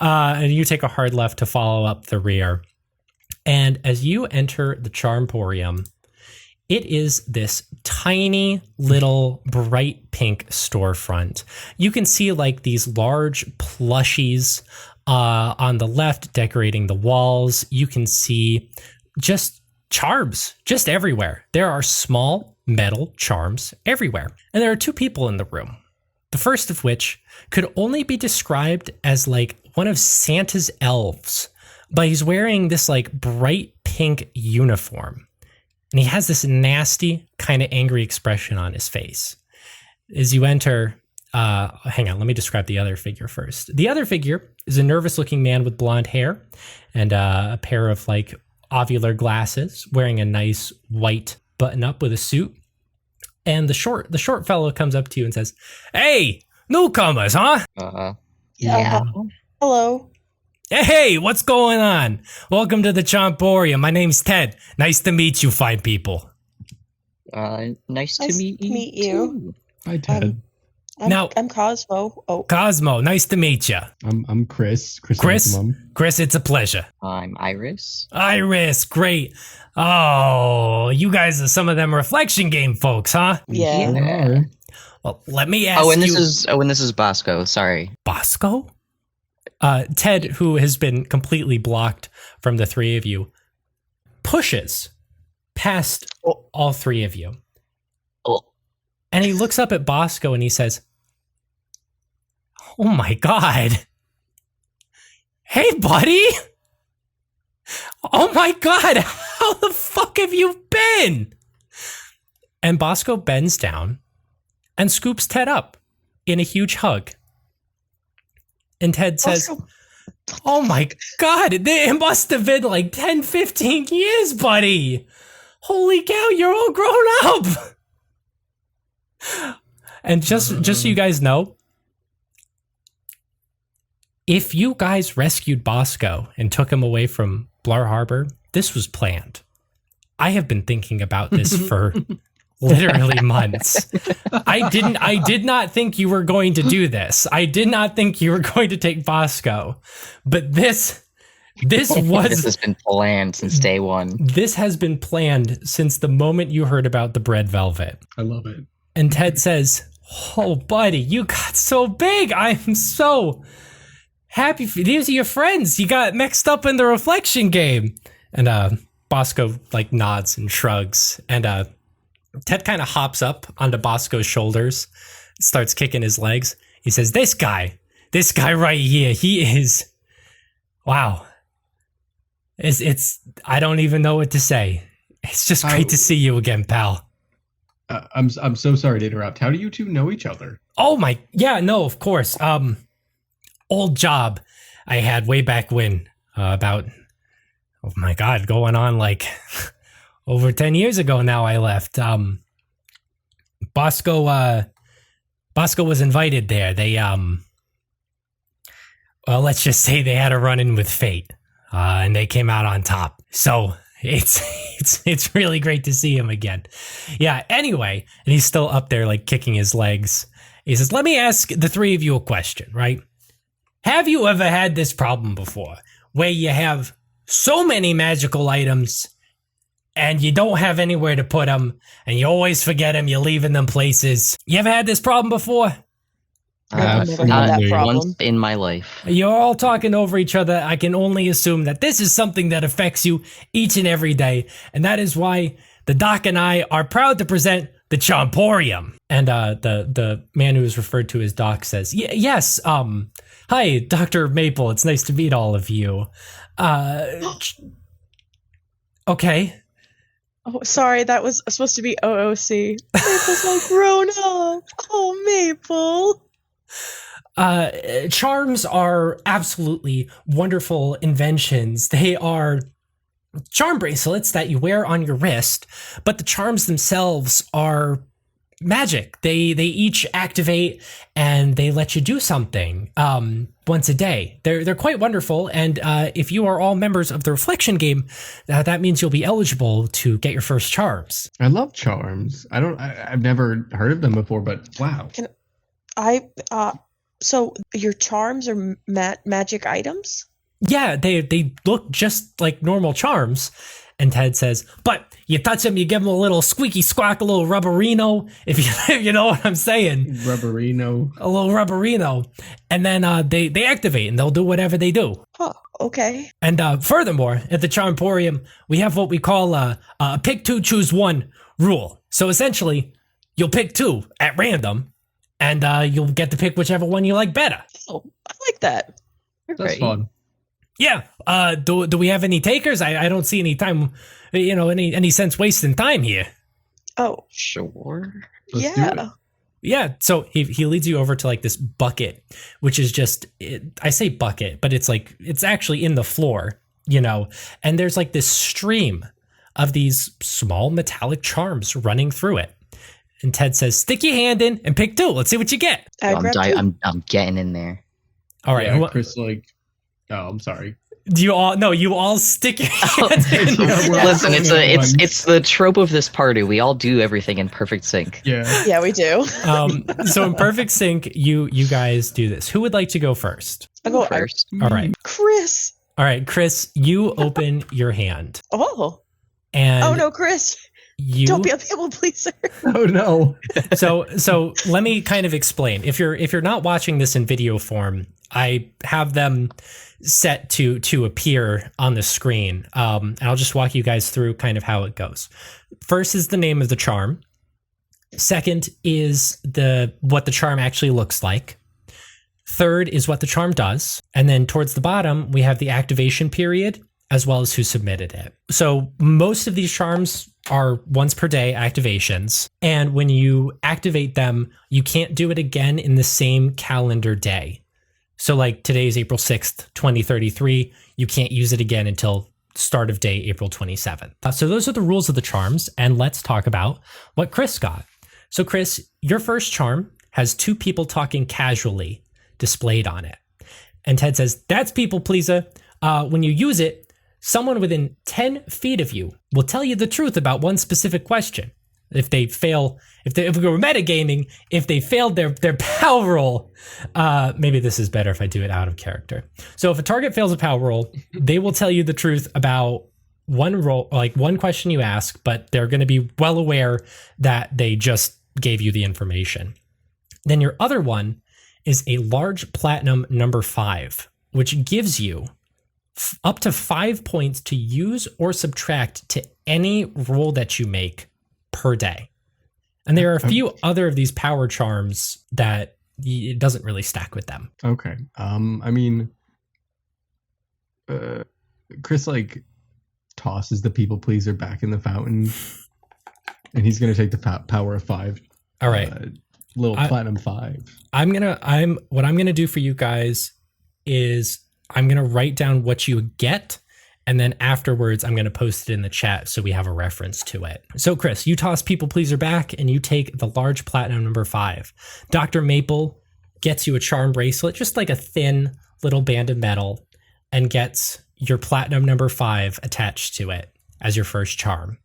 and you take a hard left to follow up the rear. And as you enter the Charmporium, it is this tiny little bright pink storefront. You can see like these large plushies on the left decorating the walls. You can see just charms just everywhere. There are small metal charms everywhere. And there are two people in the room. The first of which could only be described as like one of Santa's elves, but he's wearing this like bright pink uniform. And he has this nasty, kind of angry expression on his face. As you enter, hang on, let me describe the other figure first. The other figure is a nervous-looking man with blonde hair and a pair of like ovular glasses, wearing a nice white button-up with a suit. And the short fellow comes up to you and says, "Hey, newcomers, huh? Yeah. Hello. Hey, what's going on? Welcome to the Charmporium. My name's Ted. Nice to meet you, fine people." Nice to Nice meet to you. meet you. too. Hi, Ted. I'm Cosmo. Oh, Cosmo, nice to meet you. I'm Chrys. Chris, Chris, it's a pleasure. I'm Iris. Iris, great. Oh, you guys are some of them reflection game folks, huh? yeah. Yeah. Well, let me ask Oh, and you. this is Bosco. Sorry. Bosco? Ted, who has been completely blocked from the three of you, pushes past all three of you. Oh. And he looks up at Bosco and he says, "Oh my God. Hey, buddy. Oh my God. How the fuck have you been?" And Bosco bends down and scoops Ted up in a huge hug. And Ted says, Bosco. "Oh my God, it must have been like 10, 15 years, buddy. Holy cow, you're all grown up." And just so you guys know, if you guys rescued Bosco and took him away from Blar Harbor, this was planned. I have been thinking about this for literally months. I did not think you were going to do this. I did not think you were going to take Bosco. But this This has been planned since day one. This has been planned since the moment you heard about the bread velvet. I love it. And Ted says, "Oh, buddy, you got so big. I'm so happy for you. These are your friends. You got mixed up in the reflection game." And Bosco like nods and shrugs. And Ted kind of hops up onto Bosco's shoulders, starts kicking his legs. He says, this guy this guy right here, he is, wow. It's I don't even know what to say. It's just great to see you again, pal. I'm so sorry to interrupt. How do you two know each other? Oh my, yeah, no, of course. Old job I had way back when, about, oh my God, going on like over 10 years ago now I left. Bosco was invited there. They, well, let's just say they had a run-in with fate, and they came out on top. So it's really great to see him again. Yeah, anyway, and he's still up there like kicking his legs. He says, let me ask the three of you a question, right? Have you ever had this problem before where you have so many magical items and you don't have anywhere to put them and you always forget them, you're leaving them places? You ever had this problem before? I've never had that Absolutely. problem. Once in my life. You're all talking over each other. I can only assume that this is something that affects you each and every day. And that is why the doc and I are proud to present the Chomporium. And the man who is referred to as Doc says, yes, hi, Dr. Maple. It's nice to meet all of you. Okay. Oh, sorry, that was supposed to be OOC. Maple's all grown up. Oh, Maple. Charms are absolutely wonderful inventions. They are charm bracelets that you wear on your wrist, but the charms themselves are magic. They each activate and they let you do something once a day. They're quite wonderful, and if you are all members of the Reflection game, that means you'll be eligible to get your first charms. I love charms. I've never heard of them before, but wow. So your charms are magic items? Yeah, they look just like normal charms. And Ted says, but you touch them, you give them a little squeaky squawk, a little rubberino, if you know what I'm saying. Rubberino. A little rubberino. And then they activate and they'll do whatever they do. Oh, okay. And furthermore, at the Charmporium, we have what we call a pick two, choose one rule. So essentially, you'll pick two at random, and you'll get to pick whichever one you like better. Oh, I like that. That's fun. Yeah. Do we have any takers? I don't see any time, any sense wasting time here. Oh, Sure. Let's do it. yeah. Yeah. So he leads you over to like this bucket, which is just, I say bucket, but it's actually in the floor, and there's like this stream of these small metallic charms running through it. And Ted says, stick your hand in and pick two. Let's see what you get. I'm getting in there. All right. Yeah, Chris, oh, I'm sorry. Do you all stick your hands in? Listen, it's the trope of this party. We all do everything in perfect sync. Yeah. Yeah, we do. So in perfect sync, you guys do this. Who would like to go first? I'll go First. All right. Chris. All right, Chris, you open your hand. Oh. And Oh no, Chris. Don't be a people pleaser. Oh no. So let me kind of explain. If you're not watching this in video form, I have them set to appear on the screen. And I'll just walk you guys through kind of how it goes. First is the name of the charm. Second is what the charm actually looks like. Third is what the charm does. And then towards the bottom, we have the activation period as well as who submitted it. So most of these charms are once per day activations. And when you activate them, you can't do it again in the same calendar day. So like today's April 6th, 2033, you can't use it again until start of day, April 27th. So those are the rules of the charms. And let's talk about what Chris got. So Chris, your first charm has two people talking casually displayed on it. And Ted says, that's people pleaser. When you use it, someone within 10 feet of you will tell you the truth about one specific question. If we were metagaming, if they failed their power roll, maybe this is better if I do it out of character. So if a target fails a power roll, they will tell you the truth about one roll, like one question you ask, but they're going to be well aware that they just gave you the information. Then your other one is a large platinum number 5, which gives you up to 5 points to use or subtract to any roll that you make per day. And there are a few other of these power charms that it doesn't really stack with them. Okay. I mean, Chrys like tosses the people pleaser back in the fountain, and he's gonna take the power of 5. All right. Little platinum 5. What I'm gonna do for you guys is I'm gonna write down what you get, and then afterwards I'm gonna post it in the chat so we have a reference to it. So Chrys, you toss people pleaser back and you take the large platinum number 5. Dr. Maple gets you a charm bracelet, just like a thin little band of metal, and gets your platinum number 5 attached to it as your first charm.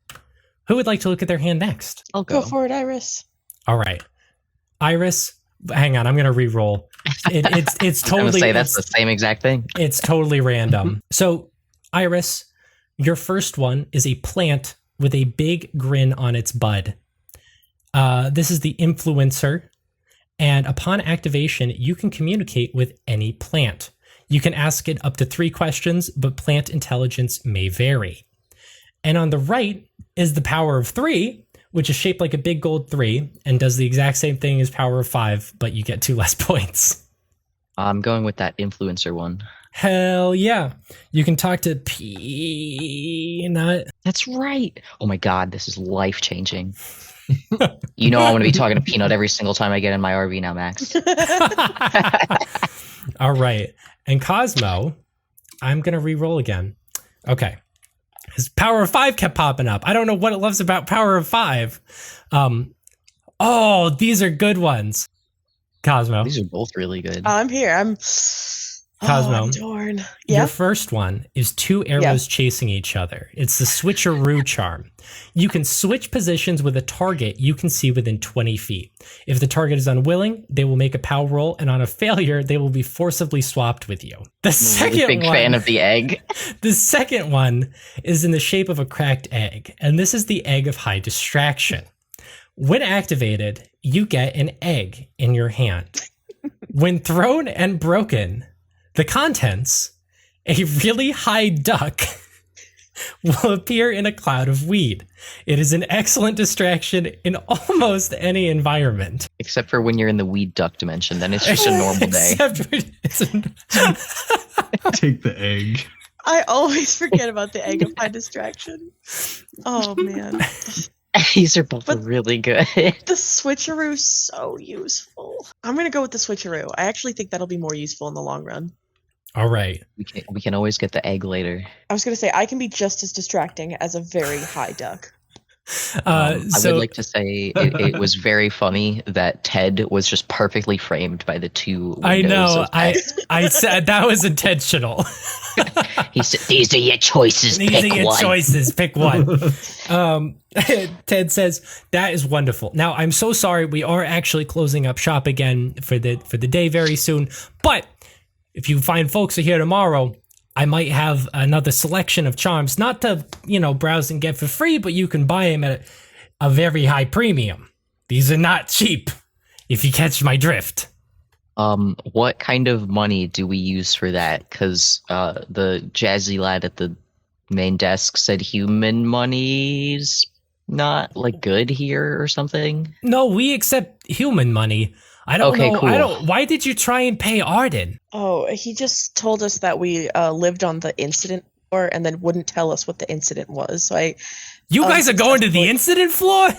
Who would like to look at their hand next? I'll Go for it, Iris. All right. Iris, hang on, I'm going to re-roll. It's totally... say that's the same exact thing. It's totally random. So, Iris, your first one is a plant with a big grin on its bud. This is the influencer, and upon activation, you can communicate with any plant. You can ask it up to 3 questions, but plant intelligence may vary. And on the right is the power of 3, which is shaped like a big gold 3 and does the exact same thing as power of 5, but you get 2 less points. I'm going with that influencer one. Hell yeah. You can talk to Peanut. That's right. Oh my god, this is life changing. You know I'm going to be talking to Peanut every single time I get in my RV now, Max. All right. And Cosmo, I'm going to re-roll again. Okay. His power of 5 kept popping up. I don't know what it loves about power of 5. Oh, these are good ones. Cosmo. These are both really good. I'm here. Cosmo. I'm torn. Your Yeah. first one is 2 arrows chasing each other. It's the switcheroo charm. You can switch positions with a target you can see within 20 feet. If the target is unwilling, they will make a power roll, and on a failure, they will be forcibly swapped with you. The I'm a second really big one, fan of the egg. the second one is in the shape of a cracked egg, and this is the egg of high distraction. When activated, you get an egg in your hand. When thrown and broken, the contents, a really high duck, will appear in a cloud of weed. It is an excellent distraction in almost any environment. Except for when you're in the weed duck dimension, then it's just a normal day. Take the egg. I always forget about the egg of high distraction. Oh man. These are both But- really good. The switcheroo's so useful. I'm gonna go with the switcheroo. I actually think that'll be more useful in the long run. All right. We can always get the egg later. I was gonna say I can be just as distracting as a very high duck. I would like to say it was very funny that Ted was just perfectly framed by the 2 windows. I know. of I said that was intentional. He said, "These are your choices. These Pick are your one." choices. Pick one. Ted says that is wonderful. Now I'm so sorry. We are actually closing up shop again for the day very soon. But if you find folks are here tomorrow, I might have another selection of charms, not to browse and get for free, but you can buy them at a very high premium. These are not cheap. If you catch my drift. What kind of money do we use for that? Because the jazzy lad at the main desk said human money's not like good here or something. No, we accept human money. I don't Okay, know. cool. Why did you try and pay Arden? Oh, he just told us that we lived on the incident floor and then wouldn't tell us what the incident was. So You guys are going to the incident floor?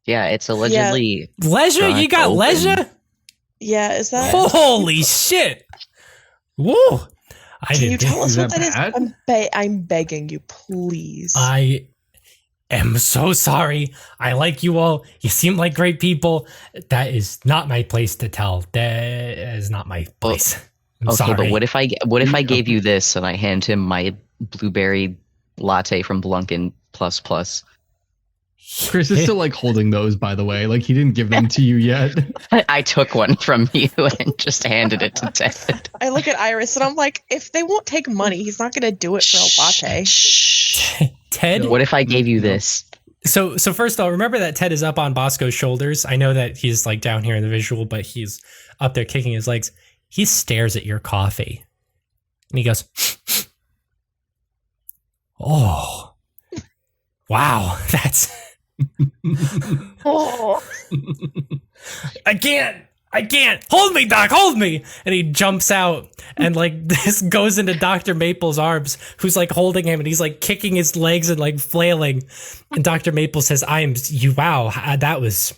Yeah, it's allegedly Leisure? Not You got open. leisure? yeah, is that? Holy shit! Woo! Can you tell us Is what that that is? bad? I'm begging you, please. I am so sorry. I like you all. You seem like great people. That is not my place to tell. That is not my place. I'm okay. sorry. But what if I gave you this and I hand him my blueberry latte from Blunkin plus plus? Chrys is still like holding those, by the way. Like he didn't give them to you yet. I took one from you and just handed it to Ted. I look at Iris and I'm like, if they won't take money, he's not going to do it for a latte. Shh. Ted? What if I gave you this? So first of all, remember that Ted is up on Bosco's shoulders. I know that he's like down here in the visual, but he's up there kicking his legs. He stares at your coffee and he goes, "Oh, wow, that's Oh, I can't I can't. Hold me, Doc, hold me. And he jumps out and like this goes into Dr. Maple's arms, who's like holding him and he's like kicking his legs and like flailing. And Dr. Maple says, wow, that was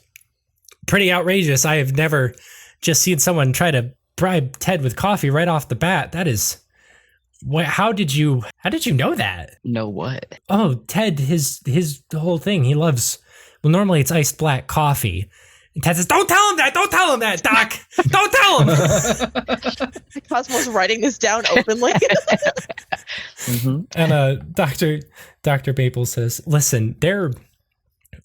pretty outrageous. I have never just seen someone try to bribe Ted with coffee right off the bat. That is, how did you know that? No what? Oh, Ted, his whole thing, he loves, well, normally it's iced black coffee. And Ted says, don't tell him that, Doc. Don't tell him. Cosmo's writing this down openly. And Dr. Maple says, listen, there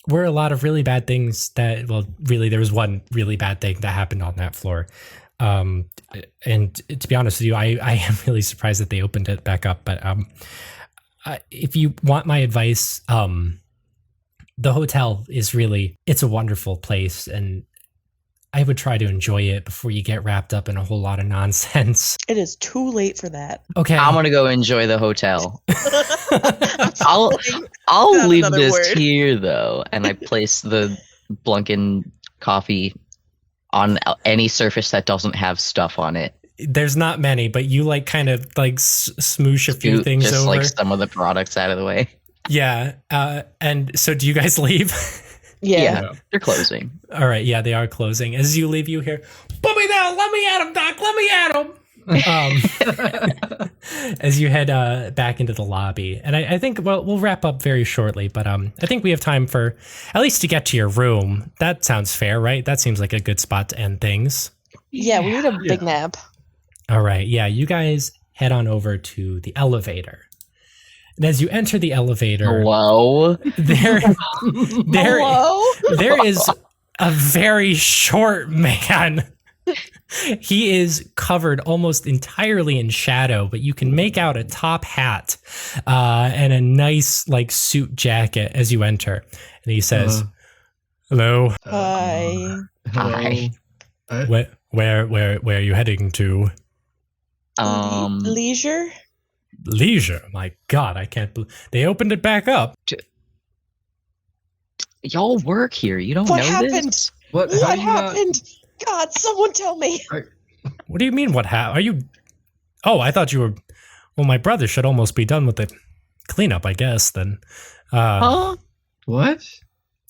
were a lot of really bad things that, well, really, there was one really bad thing that happened on that floor. And to be honest with you, I am really surprised that they opened it back up. But if you want my advice, the hotel is really, it's a wonderful place, and I would try to enjoy it before you get wrapped up in a whole lot of nonsense. It is too late for that. Okay. I'm gonna go enjoy the hotel. I'll Not leave another this word. here though, and I place the Blunken coffee on any surface that doesn't have stuff on it. There's not many, but you like kind of like smoosh a few Scoot things just over. like some of the products out of the way. Yeah. And so do you guys leave? Yeah. They're closing. All right. Yeah, they are closing. As you leave, you hear, put me down. Let me at him, Doc. Let me at him. As you head back into the lobby. And I think, well, we'll wrap up very shortly, but I think we have time for at least to get to your room. That sounds fair, right? That seems like a good spot to end things. Yeah, we need a big nap. All right. Yeah, you guys head on over to the elevator. And as you enter the elevator, Hello? there Hello? there is a very short man. He is covered almost entirely in shadow, but you can make out a top hat and a nice like suit jacket as you enter. And he says, "Hello. Hi. Hi. Where are you heading to?" Leisure? Leisure. My God, I can't believe they opened it back up. Y'all work here. You don't What know happened? this? What? What happened? God, someone tell me. What do you mean? What happened? Are you? Oh, I thought you were. Well, my brother should almost be done with the cleanup, I guess. Then, Huh? What?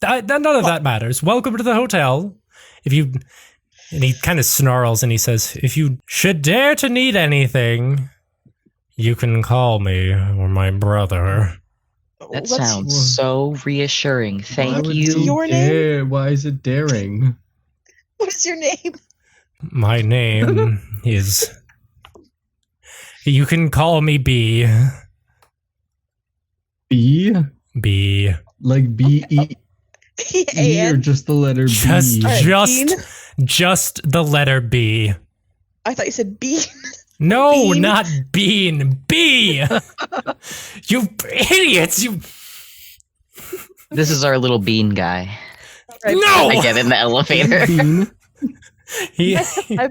none of that matters. Welcome to the hotel. If you, and he kind of snarls and he says, "If you should dare to need anything, you can call me or my brother." That What's sounds so reassuring. Why Thank would you. he Your name? dare? Why is it daring? What is your name? My name is. You can call me B. B? B. Like B-E-E or A-N? just the letter B? Just the letter B. I thought you said B. No, Bean? not bean. B. You idiots! You This is our little bean guy. no. I get in the elevator. Bean? He I-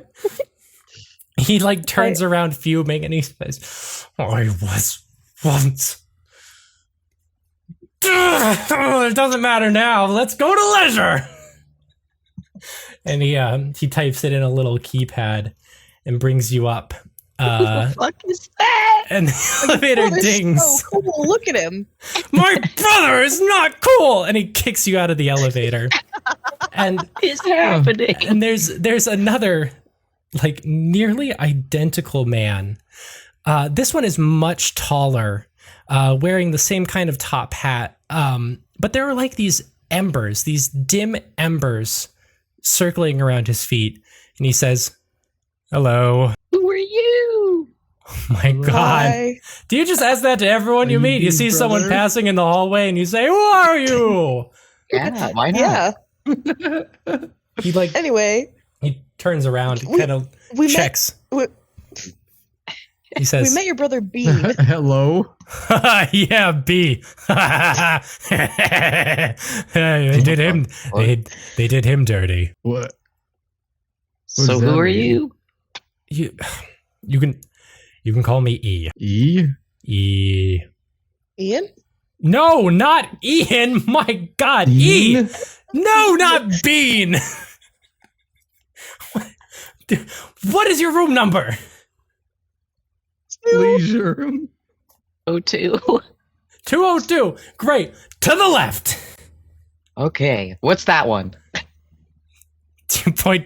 he like turns around fuming and he says, "I was once." It doesn't matter now. Let's go to leisure. And he types it in a little keypad and brings you up. What the fuck is that? And the elevator Oh, they're dings. so cool. Look at him. My brother is not cool, and he kicks you out of the elevator. And What is happening? and there's another like nearly identical man. This one is much taller, wearing the same kind of top hat. But there are like these embers, these dim embers circling around his feet, and he says, "Hello." Who are you? Oh my God. Hi. Do you just ask that to everyone you Are meet? You you see someone brother? passing in the hallway and you say, "Who are you?" Yeah, why not? Yeah. He like Anyway, he turns around and We- kind of we checks. we He met your brother Bean. Hello? Yeah, B. They did him. They did him dirty. What? So does who that are mean? you? You can call me E. E? E. Ian? No, not Ian. My God, E. Bean? No, not Bean. What is your room number? Leisure room. Oh, two. 202. Great. To the left. Okay, what's that one?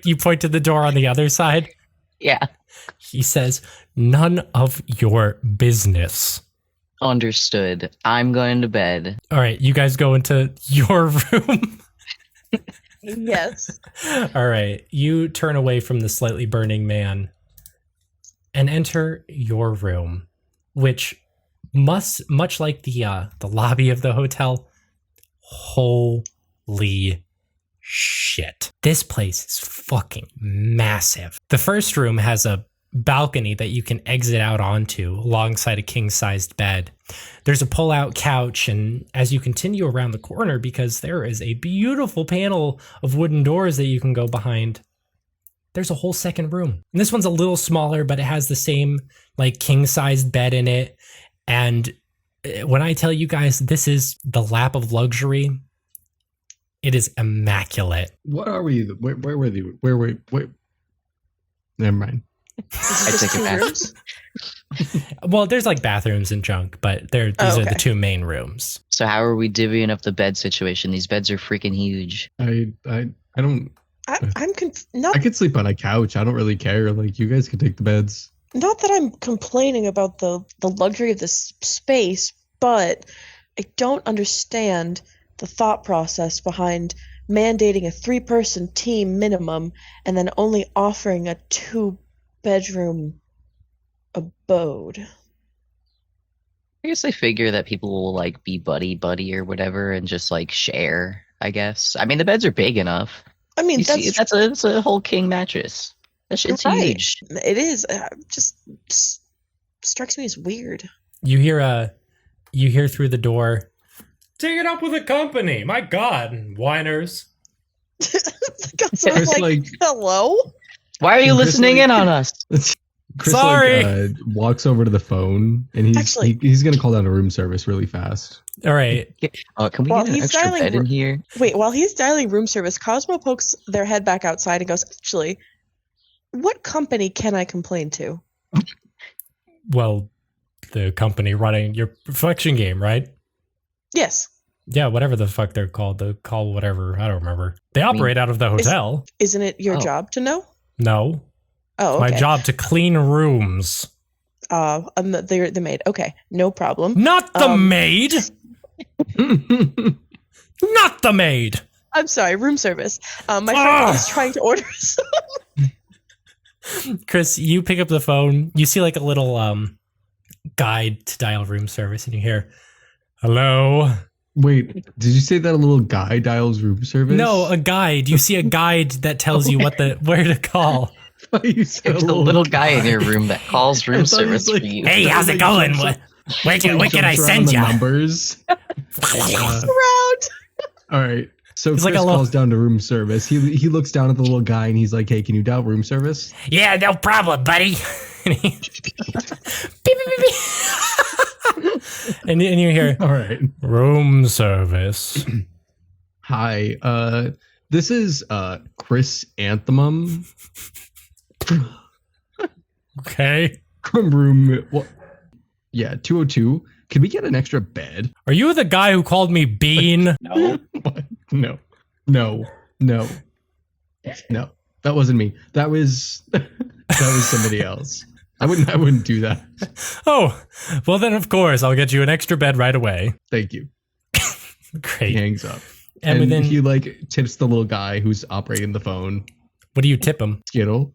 You point to the door on the other side. Yeah, He says, "None of your business." understood. I'm going to bed. All right, you guys go into your room. Yes. All right, you turn away from the slightly burning man and enter your room, which much like the lobby of the hotel. Holy shit. This place is fucking massive. The first room has a balcony that you can exit out onto alongside a king-sized bed. There's a pull-out couch, and as you continue around the corner, because there is a beautiful panel of wooden doors that you can go behind, there's a whole second room. And this one's a little smaller, but it has the same like king-sized bed in it. And when I tell you guys this is the lap of luxury, it is immaculate. What are we? Where were they? Where? Never mind. Is I it just take it two back. rooms? Well, there's like bathrooms and junk, but these are the okay. two main rooms. So how are we divvying up the bed situation? These beds are freaking huge. I don't. Not I could sleep on a couch. I don't really care. Like you guys could take the beds. not that I'm complaining about the luxury of this space, but I don't understand the thought process behind mandating a 3-person team minimum and then only offering a 2-bedroom abode. I guess I figure that people will like be buddy or whatever and just like share, I guess. I mean, the beds are big enough. I mean, You see, that's a whole king mattress. That shit's right. huge. It is. Just strikes me as weird. You hear through the door, "Take it up with the company. My God, whiners." So I'm Chris, like, hello? Why are you Chris, listening like- in on us? Chris, Sorry. walks over to the phone and he's gonna call down a room service really fast. All right. Can we Well, get an he's extra dialing bed in here? Wait, while he's dialing room service, Cosmo pokes their head back outside and goes, actually, what company can I complain to? Well, the company running your reflection game, right? Yes. Yeah, whatever the fuck they're called. The call whatever. I don't remember. They operate out of the hotel. Isn't it your Oh. job to know? No. Oh, My okay. job to clean rooms. They're the maid. Okay, no problem. Not the maid. Not the maid. I'm sorry, room service. My friend is trying to order some. Chris, you pick up the phone. You see like a little guide to dial room service, and you hear, "Hello." Wait, did you say that a little guy dials room service? No, a guide. You see a guide that tells you where to call. You said There's a little guy in your room that calls room service for you. Hey, how's it going? Where can I send you? Numbers. around. All right. So He's Chris like a little- calls down to room service. He looks down at the little guy and he's like, "Hey, can you dial room service?" Yeah, no problem, buddy. And he- beep, beep, beep, beep. and you hear All right. room service. Hi. This is Chris Anthemum Okay. from room. Well, yeah, 202. Can we get an extra bed? Are you the guy who called me Bean? No. What? No. That wasn't me. That was somebody else. I wouldn't do that. Oh, well then of course I'll get you an extra bed right away. Thank you. He Great. hangs up. And within, he like tips the little guy who's operating the phone. what do you tip him? Skittle.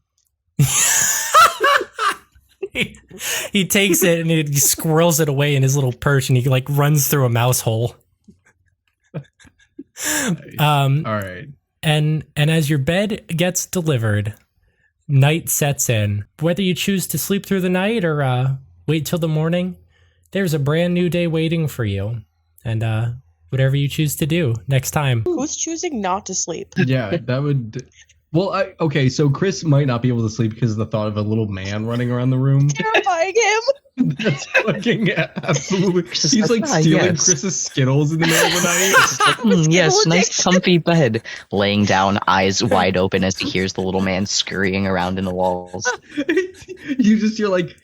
He takes it and he squirrels it away in his little purse, and he like runs through a mouse hole. All right. And as your bed gets delivered, night sets in. Whether you choose to sleep through the night or wait till the morning, there's a brand new day waiting for you. And whatever you choose to do next time. Who's choosing not to sleep? Yeah, that would. Well, okay, so Chrys might not be able to sleep because of the thought of a little man running around the room. Terrifying him. That's fucking absolutely. Chris is He's like "Ah, stealing yes." Chris's Skittles in the middle of the night. Yes, Skittle nice addiction. comfy bed. Laying down, eyes wide open as he hears the little man scurrying around in the walls. You just hear like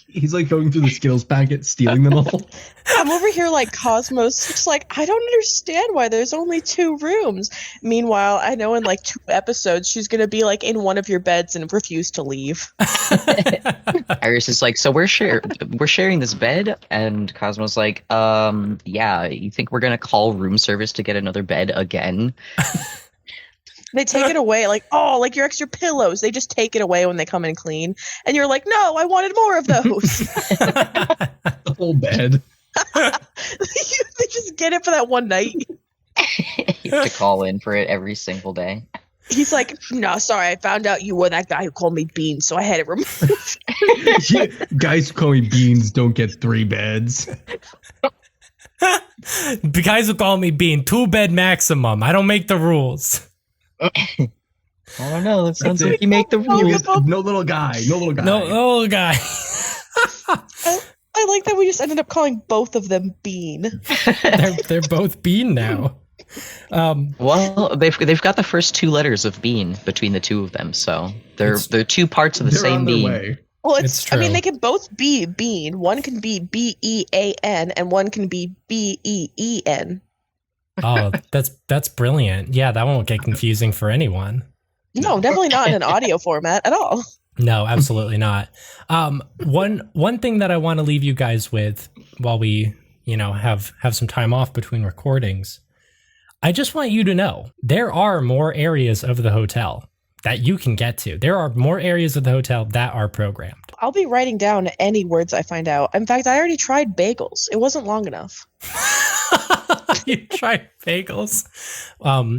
he's like going through the Skittles packet, stealing them all. I'm over here like Cosmo's just like, I don't understand why there's only 2 rooms. Meanwhile, I know in like 2 episodes she's gonna be like in one of your beds and refuse to leave. Iris is like, so we're sharing this bed, and Cosmo's like, yeah, you think we're gonna call room service to get another bed again? They take it away, like, oh, like your extra pillows. They just take it away when they come in clean. And you're like, no, I wanted more of those. The whole bed. They just get it for that one night. You have to call in for it every single day. He's like, no, sorry, I found out you were that guy who called me Beans, so I had it removed. Yeah, guys who call me Beans don't get 3 beds. The guys will call me Bean. 2-bed maximum. I don't make the rules. I don't know. That sounds That's like it. you make the No, rules. No little guy. No little guy. No, oh, guy. I like that we just ended up calling both of them Bean. they're both Bean now. Well, they've got the first 2 letters of bean between the 2 of them, so they're 2 parts of the They're same on their bean. way. Well, It's I mean, true. they can both be Bean. One can be Bean, and one can be Been. Oh, that's brilliant. Yeah, that won't get confusing for anyone. No, definitely not in an audio format at all. No, absolutely not. One thing that I want to leave you guys with while we, have some time off between recordings. I just want you to know there are more areas of the hotel that you can get to. There are more areas of the hotel that are programmed. I'll be writing down any words I find out. In fact, I already tried bagels. It wasn't long enough. You tried bagels.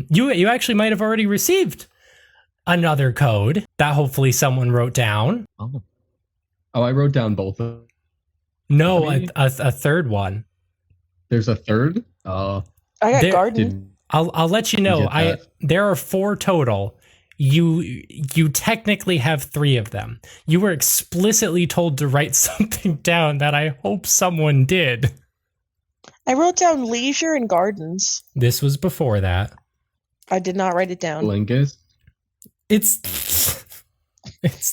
You actually might have already received another code that hopefully someone wrote down. Oh. Oh, I wrote down both of them. No, Maybe? a third one. There's a third? I got There- garden. I'll let you know. Get that. There are 4 total. You technically have 3 of them. You were explicitly told to write something down that I hope someone did. I wrote down leisure and gardens. This was before that. I did not write it down. Blinkus. It's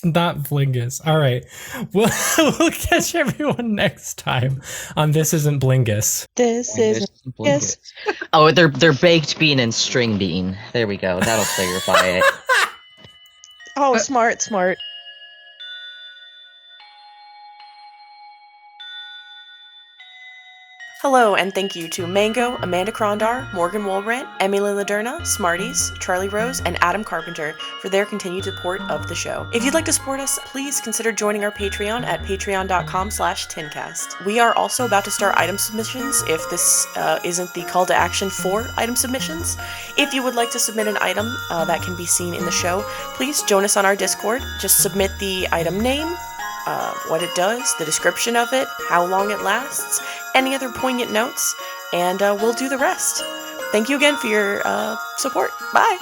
not Blingus. All right. We'll catch everyone next time on This Isn't Blingus. This is yes. Oh, they're baked bean and string bean. There we go. That'll clarify it. Oh, smart. Hello, and thank you to Mango, Amanda Krondar, Morgan Wolrant, Emily Laderna, Smarties, Charlie Rose, and Adam Carpenter for their continued support of the show. If you'd like to support us, please consider joining our Patreon at patreon.com/tincast. We are also about to start item submissions if this isn't the call to action for item submissions. If you would like to submit an item that can be seen in the show, please join us on our Discord. Just submit the item name, what it does, the description of it, how long it lasts, any other poignant notes, and we'll do the rest. Thank you again for your support. Bye!